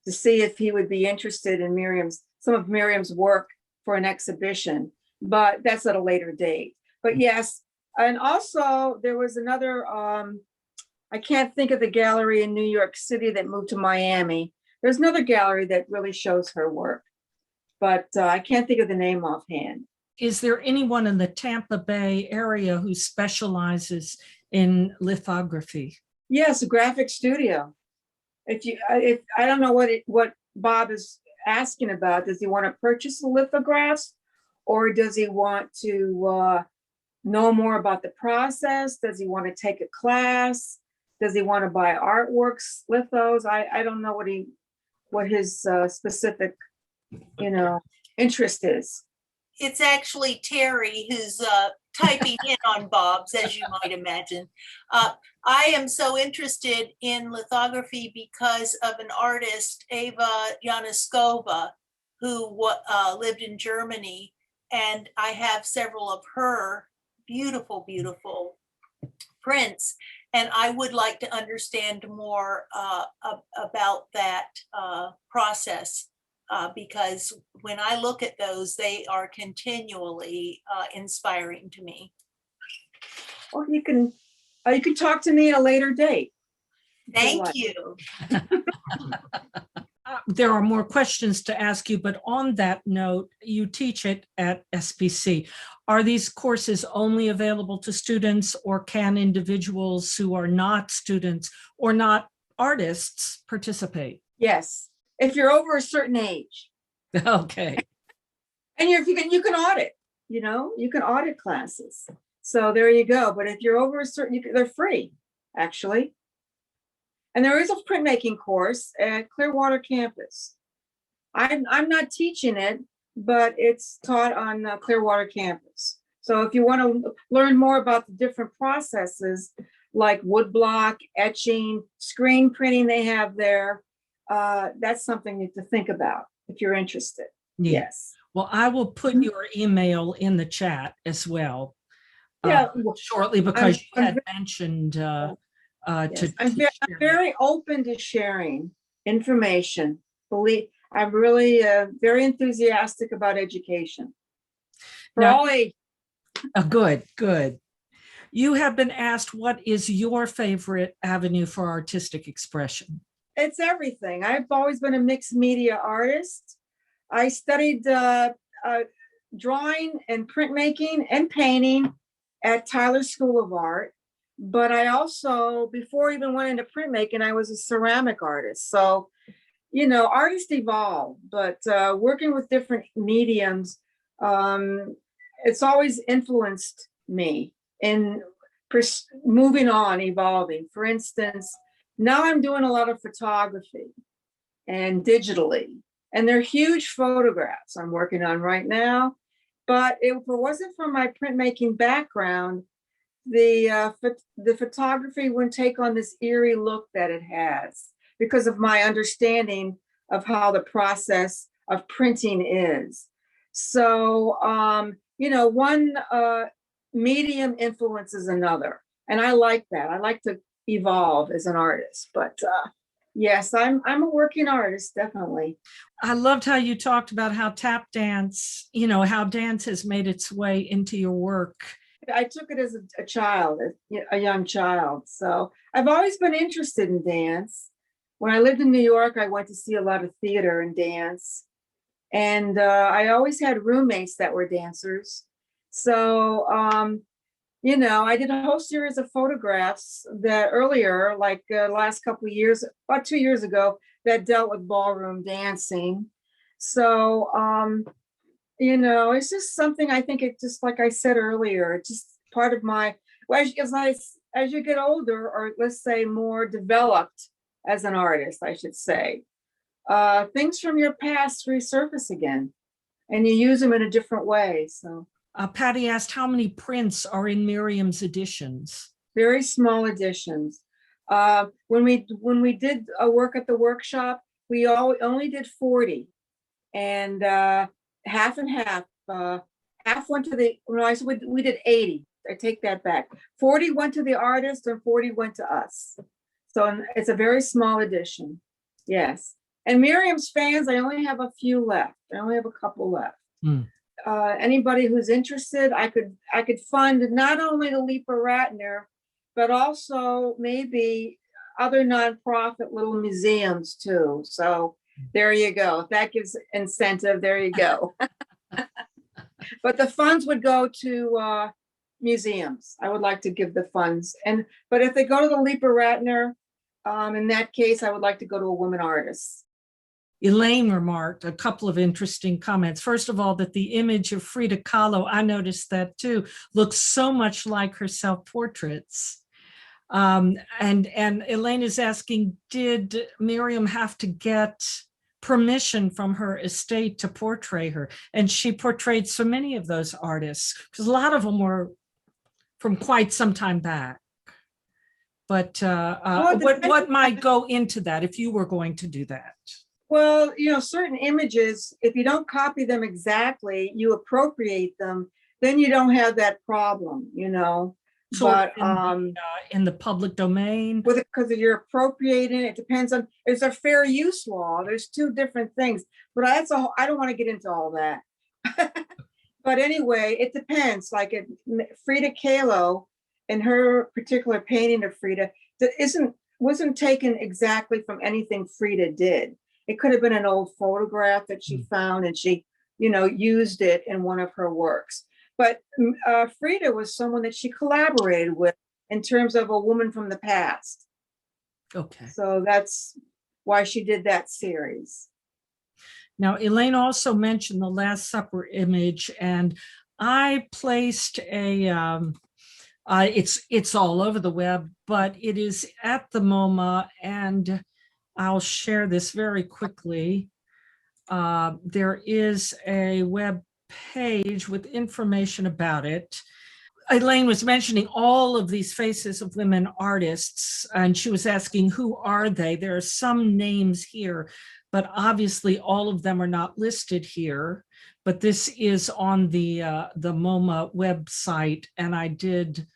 to see if he would be interested in some of Miriam's work for an exhibition, but that's at a later date. But yes, and also there was another, I can't think of the gallery in New York City that moved to Miami. There's another gallery that really shows her work, but I can't think of the name offhand. Is there anyone in the Tampa Bay area who specializes in lithography? Yes, a graphic studio. If I don't know what Bob is asking about. Does he want to purchase the lithographs, or does he want to know more about the process? Does he want to take a class? Does he want to buy artworks, lithos? I don't know what his specific, interest is. It's actually Terry who's typing in on Bob's, as you might imagine. I am so interested in lithography because of an artist, Eva Yanoskova, who lived in Germany, and I have several of her beautiful, beautiful prints. And I would like to understand more about that process, because when I look at those, they are continually inspiring to me. Or you can talk to me at a later date. Thank like. you. There are more questions to ask you, but on that note, you teach it at SPC. Are these courses only available to students, or can individuals who are not students or not artists participate? Yes, if you're over a certain age. Okay. And you can audit, you can audit classes. So there you go. But if you're over a certain, they're free, actually. And there is a printmaking course at Clearwater campus. I'm not teaching it, but it's taught on Clearwater campus. So if you want to learn more about the different processes like woodblock, etching, screen printing they have there, that's something to think about if you're interested. Yeah. Yes. Well, I will put your email in the chat as well. Yeah. Shortly, because you had I'm mentioned Yes, I'm very open to sharing information. I'm really very enthusiastic about education for Now- all ages. Good, good. You have been asked, what is your favorite avenue for artistic expression? It's everything. I've always been a mixed media artist. I studied drawing and printmaking and painting at Tyler School of Art. But I also, before I even went into printmaking, I was a ceramic artist. So, artists evolve, but working with different mediums, it's always influenced me in moving on, evolving. For instance, now I'm doing a lot of photography and digitally, and they're huge photographs I'm working on right now. But if it wasn't for my printmaking background, the photography wouldn't take on this eerie look that it has because of my understanding of how the process of printing is. So, one medium influences another, and I like that. I like to evolve as an artist, but yes, I'm a working artist, definitely. I loved how you talked about how tap dance, how dance has made its way into your work. I took it as a child, a young child. So I've always been interested in dance. When I lived in New York, I went to see a lot of theater and dance. And I always had roommates that were dancers. So, I did a whole series of photographs that earlier, like last couple of years, about 2 years ago, that dealt with ballroom dancing. So, it's just something I think it just, like I said earlier, it's just part of my, as you get older, or let's say more developed as an artist, I should say, things from your past resurface again, and you use them in a different way. So Patty asked, how many prints are in Miriam's editions? very small editions. When we did a work at the workshop, we only did 40, and half and half. Half went to the, we did 80. I take that back. 40 went to the artist and 40 went to us. So it's a very small edition. Yes. And Miriam's fans, I only have a few left. I only have a couple left. Anybody who's interested, I could fund not only the Lipa Ratner, but also maybe other nonprofit little museums too. So there you go. If that gives incentive, there you go. But the funds would go to museums. I would like to give the funds. But if they go to the Lipa Ratner, in that case, I would like to go to a woman artist. Elaine remarked a couple of interesting comments. First of all, that the image of Frida Kahlo, I noticed that too, looks so much like her self-portraits. And Elaine is asking, did Miriam have to get permission from her estate to portray her? And she portrayed so many of those artists, because a lot of them were from quite some time back. But what might go into that if you were going to do that? Well, certain images, if you don't copy them exactly, you appropriate them, then you don't have that problem. Sort But of in the public domain. because you're appropriating, it depends on, it's a fair use law. There's two different things, but I don't want to get into all that. But anyway, it depends. Like Frida Kahlo, in her particular painting of Frida, that wasn't taken exactly from anything Frida did. It could have been an old photograph that she found, and she, used it in one of her works. But Frida was someone that she collaborated with in terms of a woman from the past. Okay. So that's why she did that series. Now, Elaine also mentioned the Last Supper image, and I placed it's all over the web, but it is at the MoMA, and I'll share this very quickly. There is a web page with information about it. Elaine was mentioning all of these faces of women artists, and she was asking, who are they? There are some names here, but obviously all of them are not listed here. But this is on the MoMA website, and I did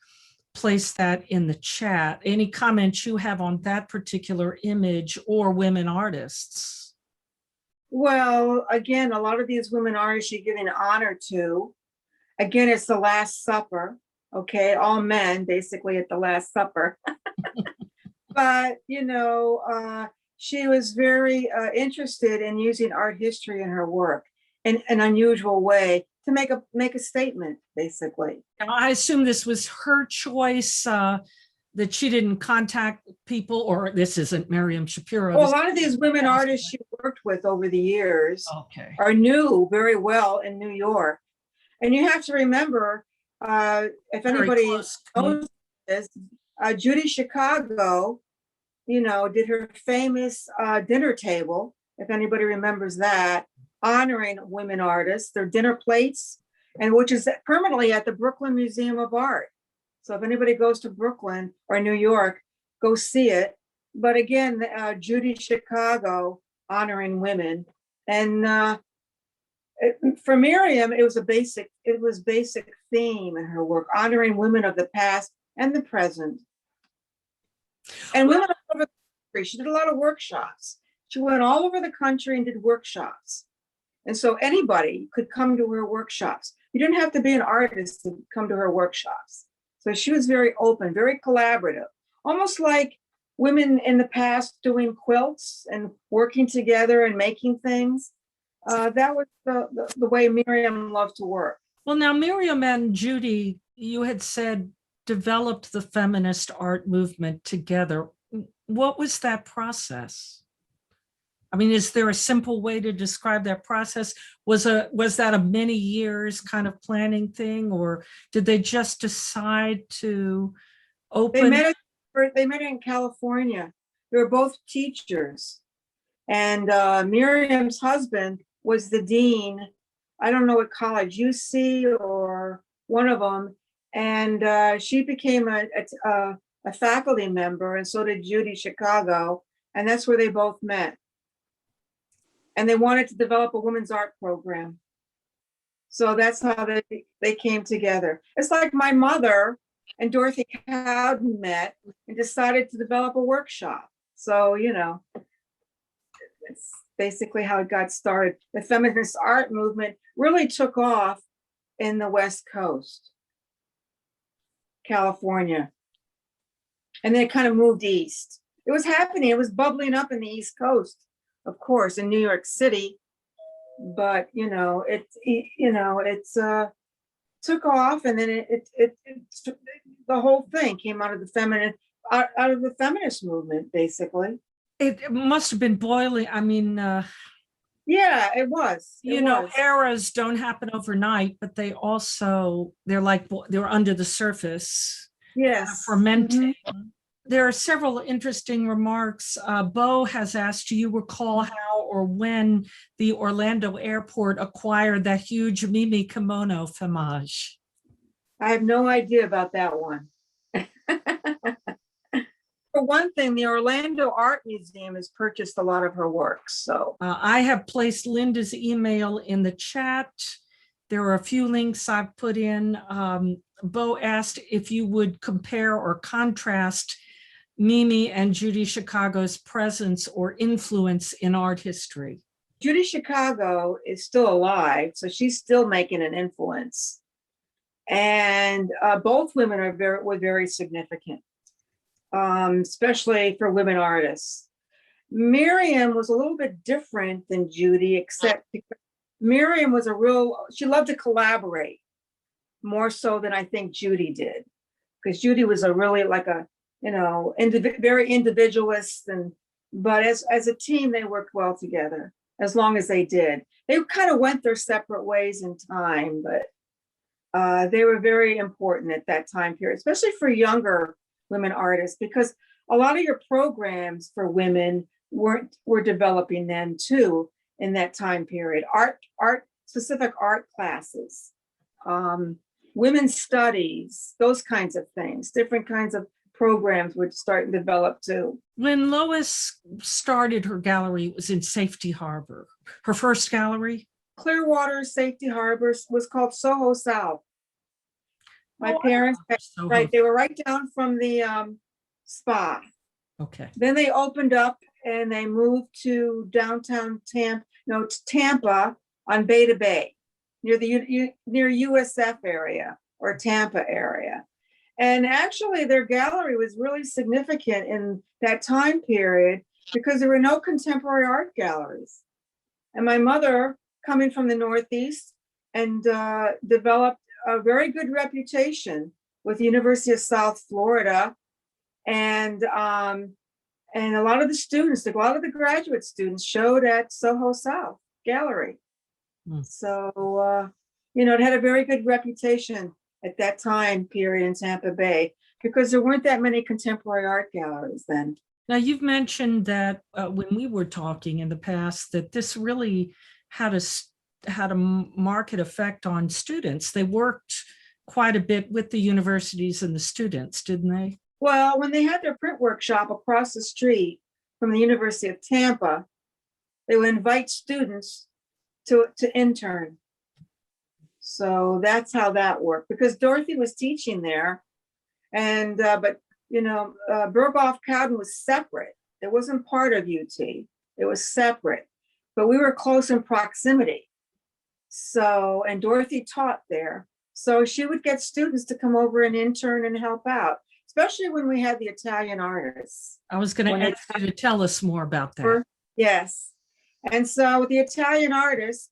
place that in the chat. Any comments you have on that particular image or women artists? Well, again, a lot of these women artists you're giving honor to. Again, it's the Last Supper, okay? All men basically at the Last Supper. But, she was very interested in using art history in her work in an unusual way to make a statement, basically. Now, I assume this was her choice, that she didn't contact people, or this isn't Miriam Schapiro. Well, a lot of these women artists she worked with over the years Okay. are knew very well in New York. And you have to remember, if anybody knows this, Judy Chicago, did her famous dinner table, if anybody remembers that, honoring women artists, their dinner plates, and which is permanently at the Brooklyn Museum of Art. So if anybody goes to Brooklyn or New York, go see it. But again, Judy Chicago honoring women. And for Miriam, it was basic theme in her work, honoring women of the past and the present. And women all over the country. She did a lot of workshops. She went all over the country and did workshops. And so anybody could come to her workshops. You didn't have to be an artist to come to her workshops. So she was very open, very collaborative, almost like women in the past doing quilts and working together and making things. That was the way Miriam loved to work. Well, now Miriam and Judy, you had said, developed the feminist art movement together. What was that process? I mean, is there a simple way to describe that process? Was that a many years kind of planning thing, or did they just decide to open? They met in California. They were both teachers. And Miriam's husband was the dean, I don't know what college, UC or one of them. And she became a faculty member, and so did Judy Chicago. And that's where they both met. And they wanted to develop a women's art program. So that's how they came together. It's like my mother and Dorothy Cowden met and decided to develop a workshop. So, it's basically how it got started. The feminist art movement really took off in the West Coast, California. And then it kind of moved east. It was happening. It was bubbling up in the East Coast, of course, in New York City. But, it's took off, and then the whole thing came out of the feminist movement, basically. It must have been boiling. I mean, yeah, it was. Eras don't happen overnight, but they're under the surface. Yes. Fermenting. Mm-hmm. There are several interesting remarks. Bo has asked, do you recall how or when the Orlando airport acquired that huge Mimi kimono Femage? I have no idea about that one. for one thing, the Orlando Art Museum has purchased a lot of her works. So I have placed Linda's email in the chat. There are a few links I've put in. Bo asked if you would compare or contrast Mimi and Judy Chicago's presence or influence in art history. Judy Chicago is still alive, so she's still making an influence. And both women were very significant, especially for women artists. Miriam was a little bit different than Judy, except because Miriam was she loved to collaborate more so than I think Judy did, because Judy was very individualist, but as a team, they worked well together as long as they did. They kind of went their separate ways in time, but they were very important at that time period, especially for younger women artists, because a lot of your programs for women were developing then too in that time period. Specific art classes, women's studies, those kinds of things, different kinds of programs would start and develop too. When Lois started her gallery, it was in Safety Harbor. Her first gallery? Clearwater Safety Harbor was called Soho South. My parents, they were right down from the spa. Okay. Then they opened up and they moved to downtown Tampa on Beta Bay, near USF area or Tampa area. And actually their gallery was really significant in that time period because there were no contemporary art galleries. And my mother, coming from the Northeast, and developed a very good reputation with the University of South Florida. And a lot of the graduate students showed at Soho South Gallery. So, it had a very good reputation at that time period in Tampa Bay because there weren't that many contemporary art galleries then. Now, you've mentioned that when we were talking in the past, that this really had a market effect on students. They worked quite a bit with the universities and the students, didn't they? Well, when they had their print workshop across the street from the University of Tampa, they would invite students to intern. So that's how that worked, because Dorothy was teaching there, and Berghoff-Cowden was separate. It wasn't part of UT. It was separate, but we were close in proximity. So, and Dorothy taught there. So she would get students to come over and intern and help out, especially when we had the Italian artists. I was going to ask you to tell us more about that. Yes. And so with the Italian artists,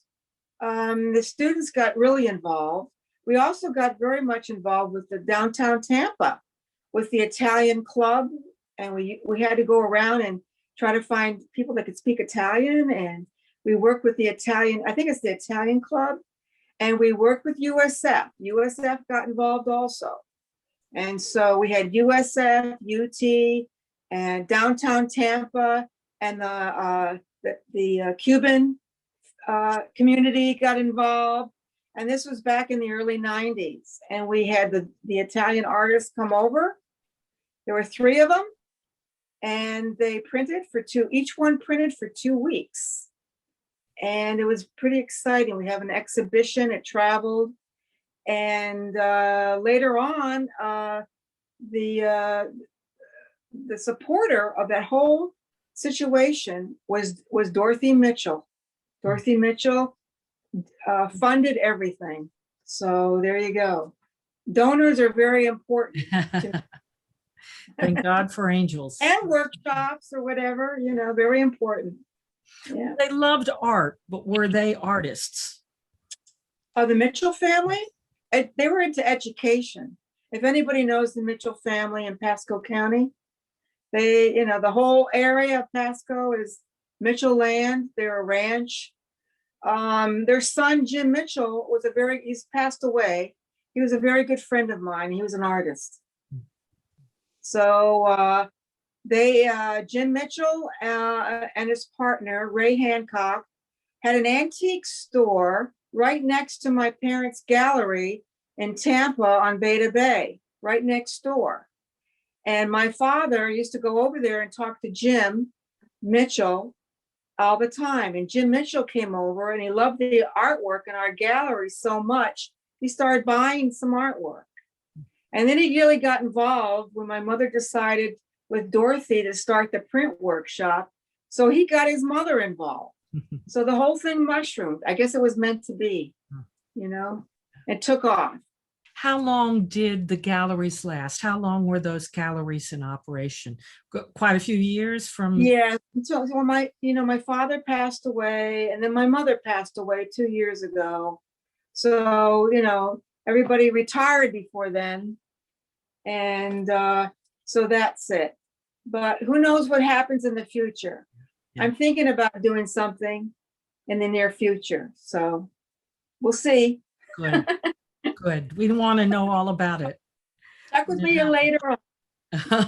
the students got really involved. We also got very much involved with the downtown Tampa, with the Italian club. And we had to go around and try to find people that could speak Italian. And we worked with the Italian, I think it's the Italian club. And we worked with USF. USF got involved also. And so we had USF, UT, and downtown Tampa, and the Cuban community got involved. And this was back in the early 90s. And we had the Italian artists come over. There were 3 of them. And they each one printed for 2 weeks. And it was pretty exciting. We have an exhibition, it traveled. And later on, the supporter of that whole situation was Dorothy Mitchell. Dorothy Mitchell funded everything. So there you go. Donors are very important. Thank God for angels. And workshops or whatever, very important. Yeah. They loved art, but were they artists? The Mitchell family, they were into education. If anybody knows the Mitchell family in Pasco County, the whole area of Pasco is Mitchell land. They're a ranch. Their son, Jim Mitchell, he's passed away. He was a very good friend of mine. He was an artist. So Jim Mitchell and his partner, Ray Hancock, had an antique store right next to my parents' gallery in Tampa on Beta Bay, right next door. And my father used to go over there and talk to Jim Mitchell all the time. And Jim Mitchell came over and he loved the artwork in our gallery so much, he started buying some artwork. And then he really got involved when my mother decided with Dorothy to start the print workshop. So he got his mother involved. So the whole thing mushroomed. I guess it was meant to be, you know, it took off. How long did the galleries last? How long were those galleries in operation? Quite a few years from. Yeah. So my father passed away and then my mother passed away 2 years ago. So, everybody retired before then. And so that's it. But who knows what happens in the future? Yeah. I'm thinking about doing something in the near future. So we'll see. Good. Good. We want to know all about it. Talk with me later on.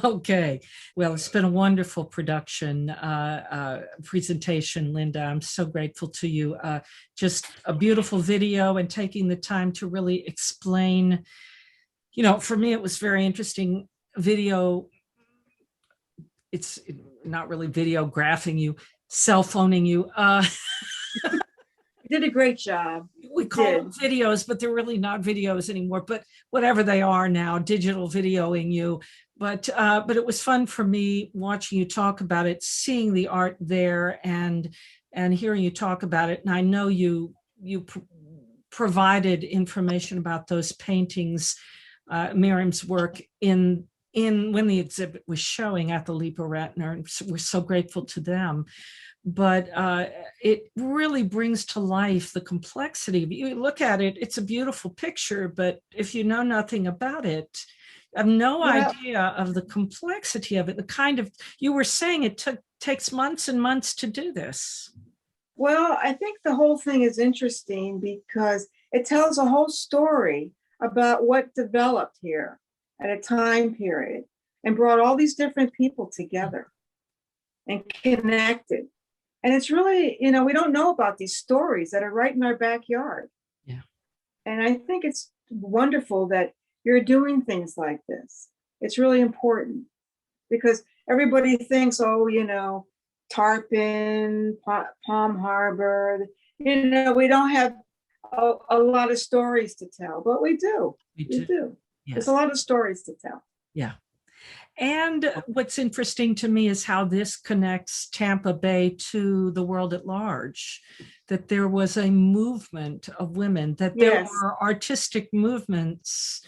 Okay. Well, it's been a wonderful presentation, Linda. I'm so grateful to you. Just a beautiful video and taking the time to really explain. For me, it was very interesting video. It's not really videographing you, cell phoning you. Did a great job. We call them videos, but they're really not videos anymore, but whatever they are now, digital videoing you. But it was fun for me watching you talk about it, seeing the art there and hearing you talk about it. And I know you provided information about those paintings, Miriam's work in when the exhibit was showing at the Lipa Ratner, and we're so grateful to them. But it really brings to life the complexity. You look at it, it's a beautiful picture, but if you know nothing about it, I have no idea of the complexity of it. The kind of, you were saying it takes months and months to do this. Well, I think the whole thing is interesting because it tells a whole story about what developed here at a time period and brought all these different people together and connected. And it's really, we don't know about these stories that are right in our backyard. Yeah. And I think it's wonderful that you're doing things like this. It's really important because everybody thinks, Tarpon, Palm Harbor, we don't have a lot of stories to tell, but we do. We do. Yes. There's a lot of stories to tell. Yeah. And what's interesting to me is how this connects Tampa Bay to the world at large, that there was a movement of women, that there were artistic movements,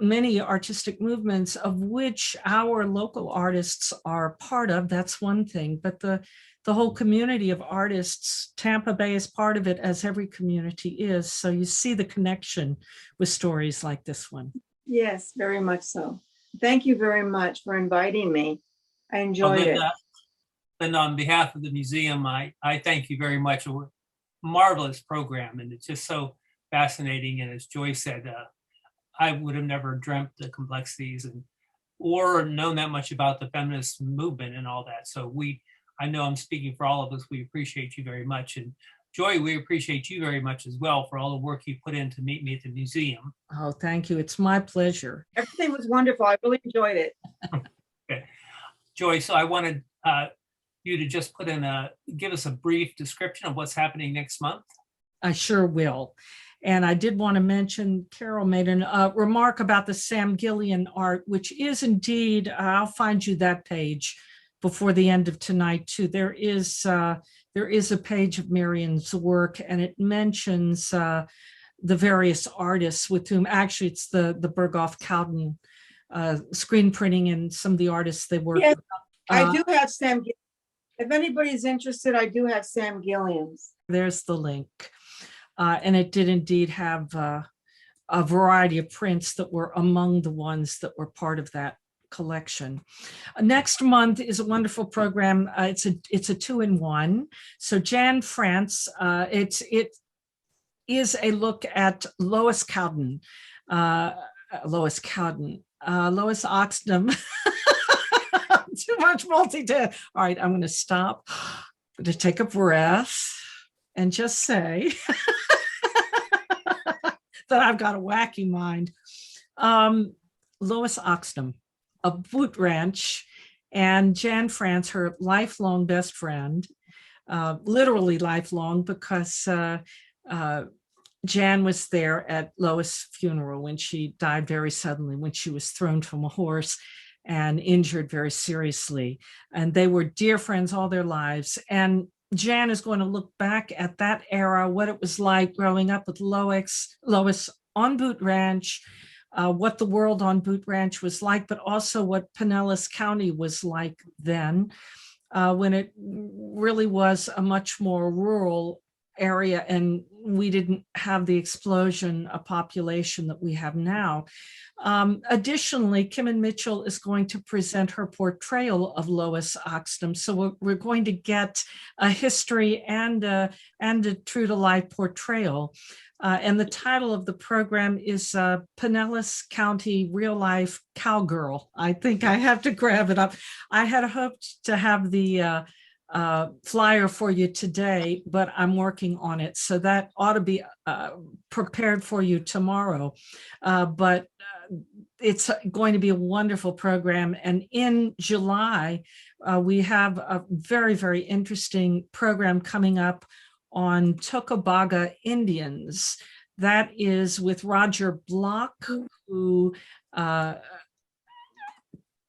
many artistic movements of which our local artists are part of. That's one thing, but the whole community of artists, Tampa Bay is part of it, as every community is. So you see the connection with stories like this one. Yes, very much so. Thank you very much for inviting me. I enjoyed it. And on behalf of the museum, I thank you very much. A marvelous program, and it's just so fascinating. And as Joy said, I would have never dreamt the complexities or known that much about the feminist movement and all that. So I know I'm speaking for all of us. We appreciate you very much. And Joy, we appreciate you very much as well for all the work you put in to meet me at the museum. Oh, thank you. It's my pleasure. Everything was wonderful. I really enjoyed it. Okay. Joy, so I wanted you to just give us a brief description of what's happening next month. I sure will. And I did want to mention, Carol made a remark about the Sam Gillian art, which is indeed, I'll find you that page before the end of tonight too. There is a page of Miriam's work, and it mentions the various artists with whom, actually it's the Berghoff-Cowden screen printing and some of the artists they work with. I do have Sam Gillian. If anybody's interested, I do have Sam Gillian's. There's the link. And it did indeed have a variety of prints that were among the ones that were part of that collection. Next month is a wonderful program. It's a 2-in-1. So Jan France, it is a look at Lois Cowden, Lois Oxnam. Too much multitask. All right, I'm going to stop. I'm going to take a breath and just say that I've got a wacky mind. Lois Oxnam of Boot Ranch, and Jan France, her lifelong best friend, literally lifelong, because Jan was there at Lois' funeral when she died very suddenly, when she was thrown from a horse and injured very seriously. And they were dear friends all their lives. And Jan is going to look back at that era, what it was like growing up with Lois on Boot Ranch, what the world on Boot Ranch was like, but also what Pinellas County was like then, when it really was a much more rural area and we didn't have the explosion of population that we have now. Additionally, Kim and Mitchell is going to present her portrayal of Lois Oxnam. So we're going to get a history and a true to life portrayal. And the title of the program is Pinellas County Real Life Cowgirl. I think I have to grab it up. I had hoped to have the flyer for you today, but I'm working on it. So that ought to be prepared for you tomorrow. But it's going to be a wonderful program. And in July, we have a very, very interesting program coming up on Tocobaga Indians. That is with Roger Block, who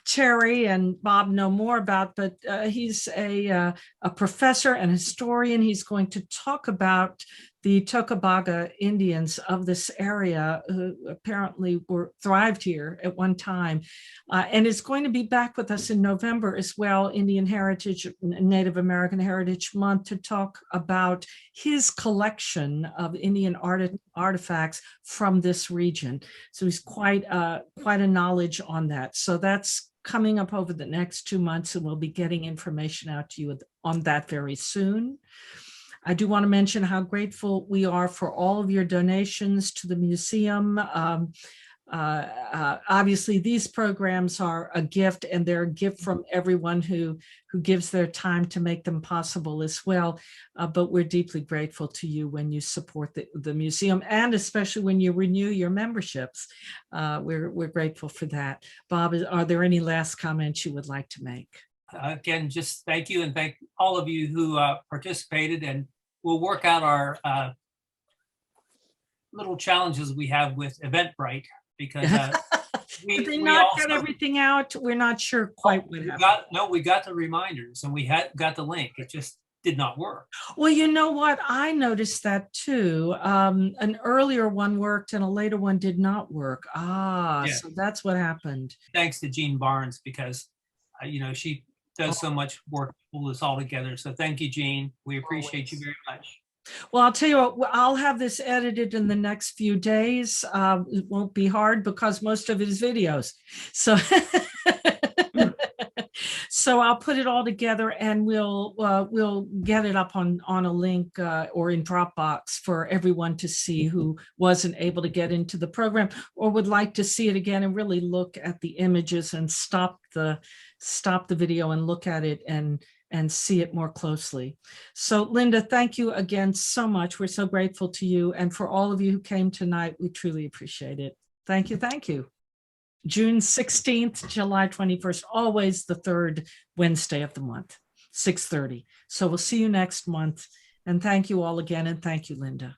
Terry and Bob know more about, but he's a professor and historian. He's going to talk about the Tocobaga Indians of this area who apparently thrived here at one time. And is going to be back with us in November as well, Indian Heritage, Native American Heritage Month, to talk about his collection of Indian artifacts from this region. So he's quite a knowledge on that. So that's coming up over the next 2 months, and we'll be getting information out to you on that very soon. I do want to mention how grateful we are for all of your donations to the museum. Obviously, these programs are a gift, and they're a gift from everyone who gives their time to make them possible as well. But we're deeply grateful to you when you support the museum, and especially when you renew your memberships. We're grateful for that. Bob, are there any last comments you would like to make? Again, just thank you, and thank all of you who participated, and we'll work out our little challenges we have with Eventbrite, because Did they not get everything out? We're not sure quite what happened. We got the reminders and we got the link. It just did not work. Well, you know what? I noticed that too. An earlier one worked and a later one did not work. Yeah. So that's what happened. Thanks to Jean Barnes, because she does so much work to pull this all together. So thank you, Jean. We appreciate you very much. Well, I'll tell you what, I'll have this edited in the next few days. It won't be hard because most of it is videos. So, so I'll put it all together, and we'll get it up on a link or in Dropbox for everyone to see who wasn't able to get into the program or would like to see it again and really look at the images and stop the video and look at it and see it more closely. So Linda, thank you again so much. We're so grateful to you. And for all of you who came tonight, we truly appreciate it. Thank you. Thank you. June 16th, July 21st, always the third Wednesday of the month, 6:30. So we'll see you next month. And thank you all again. And thank you, Linda.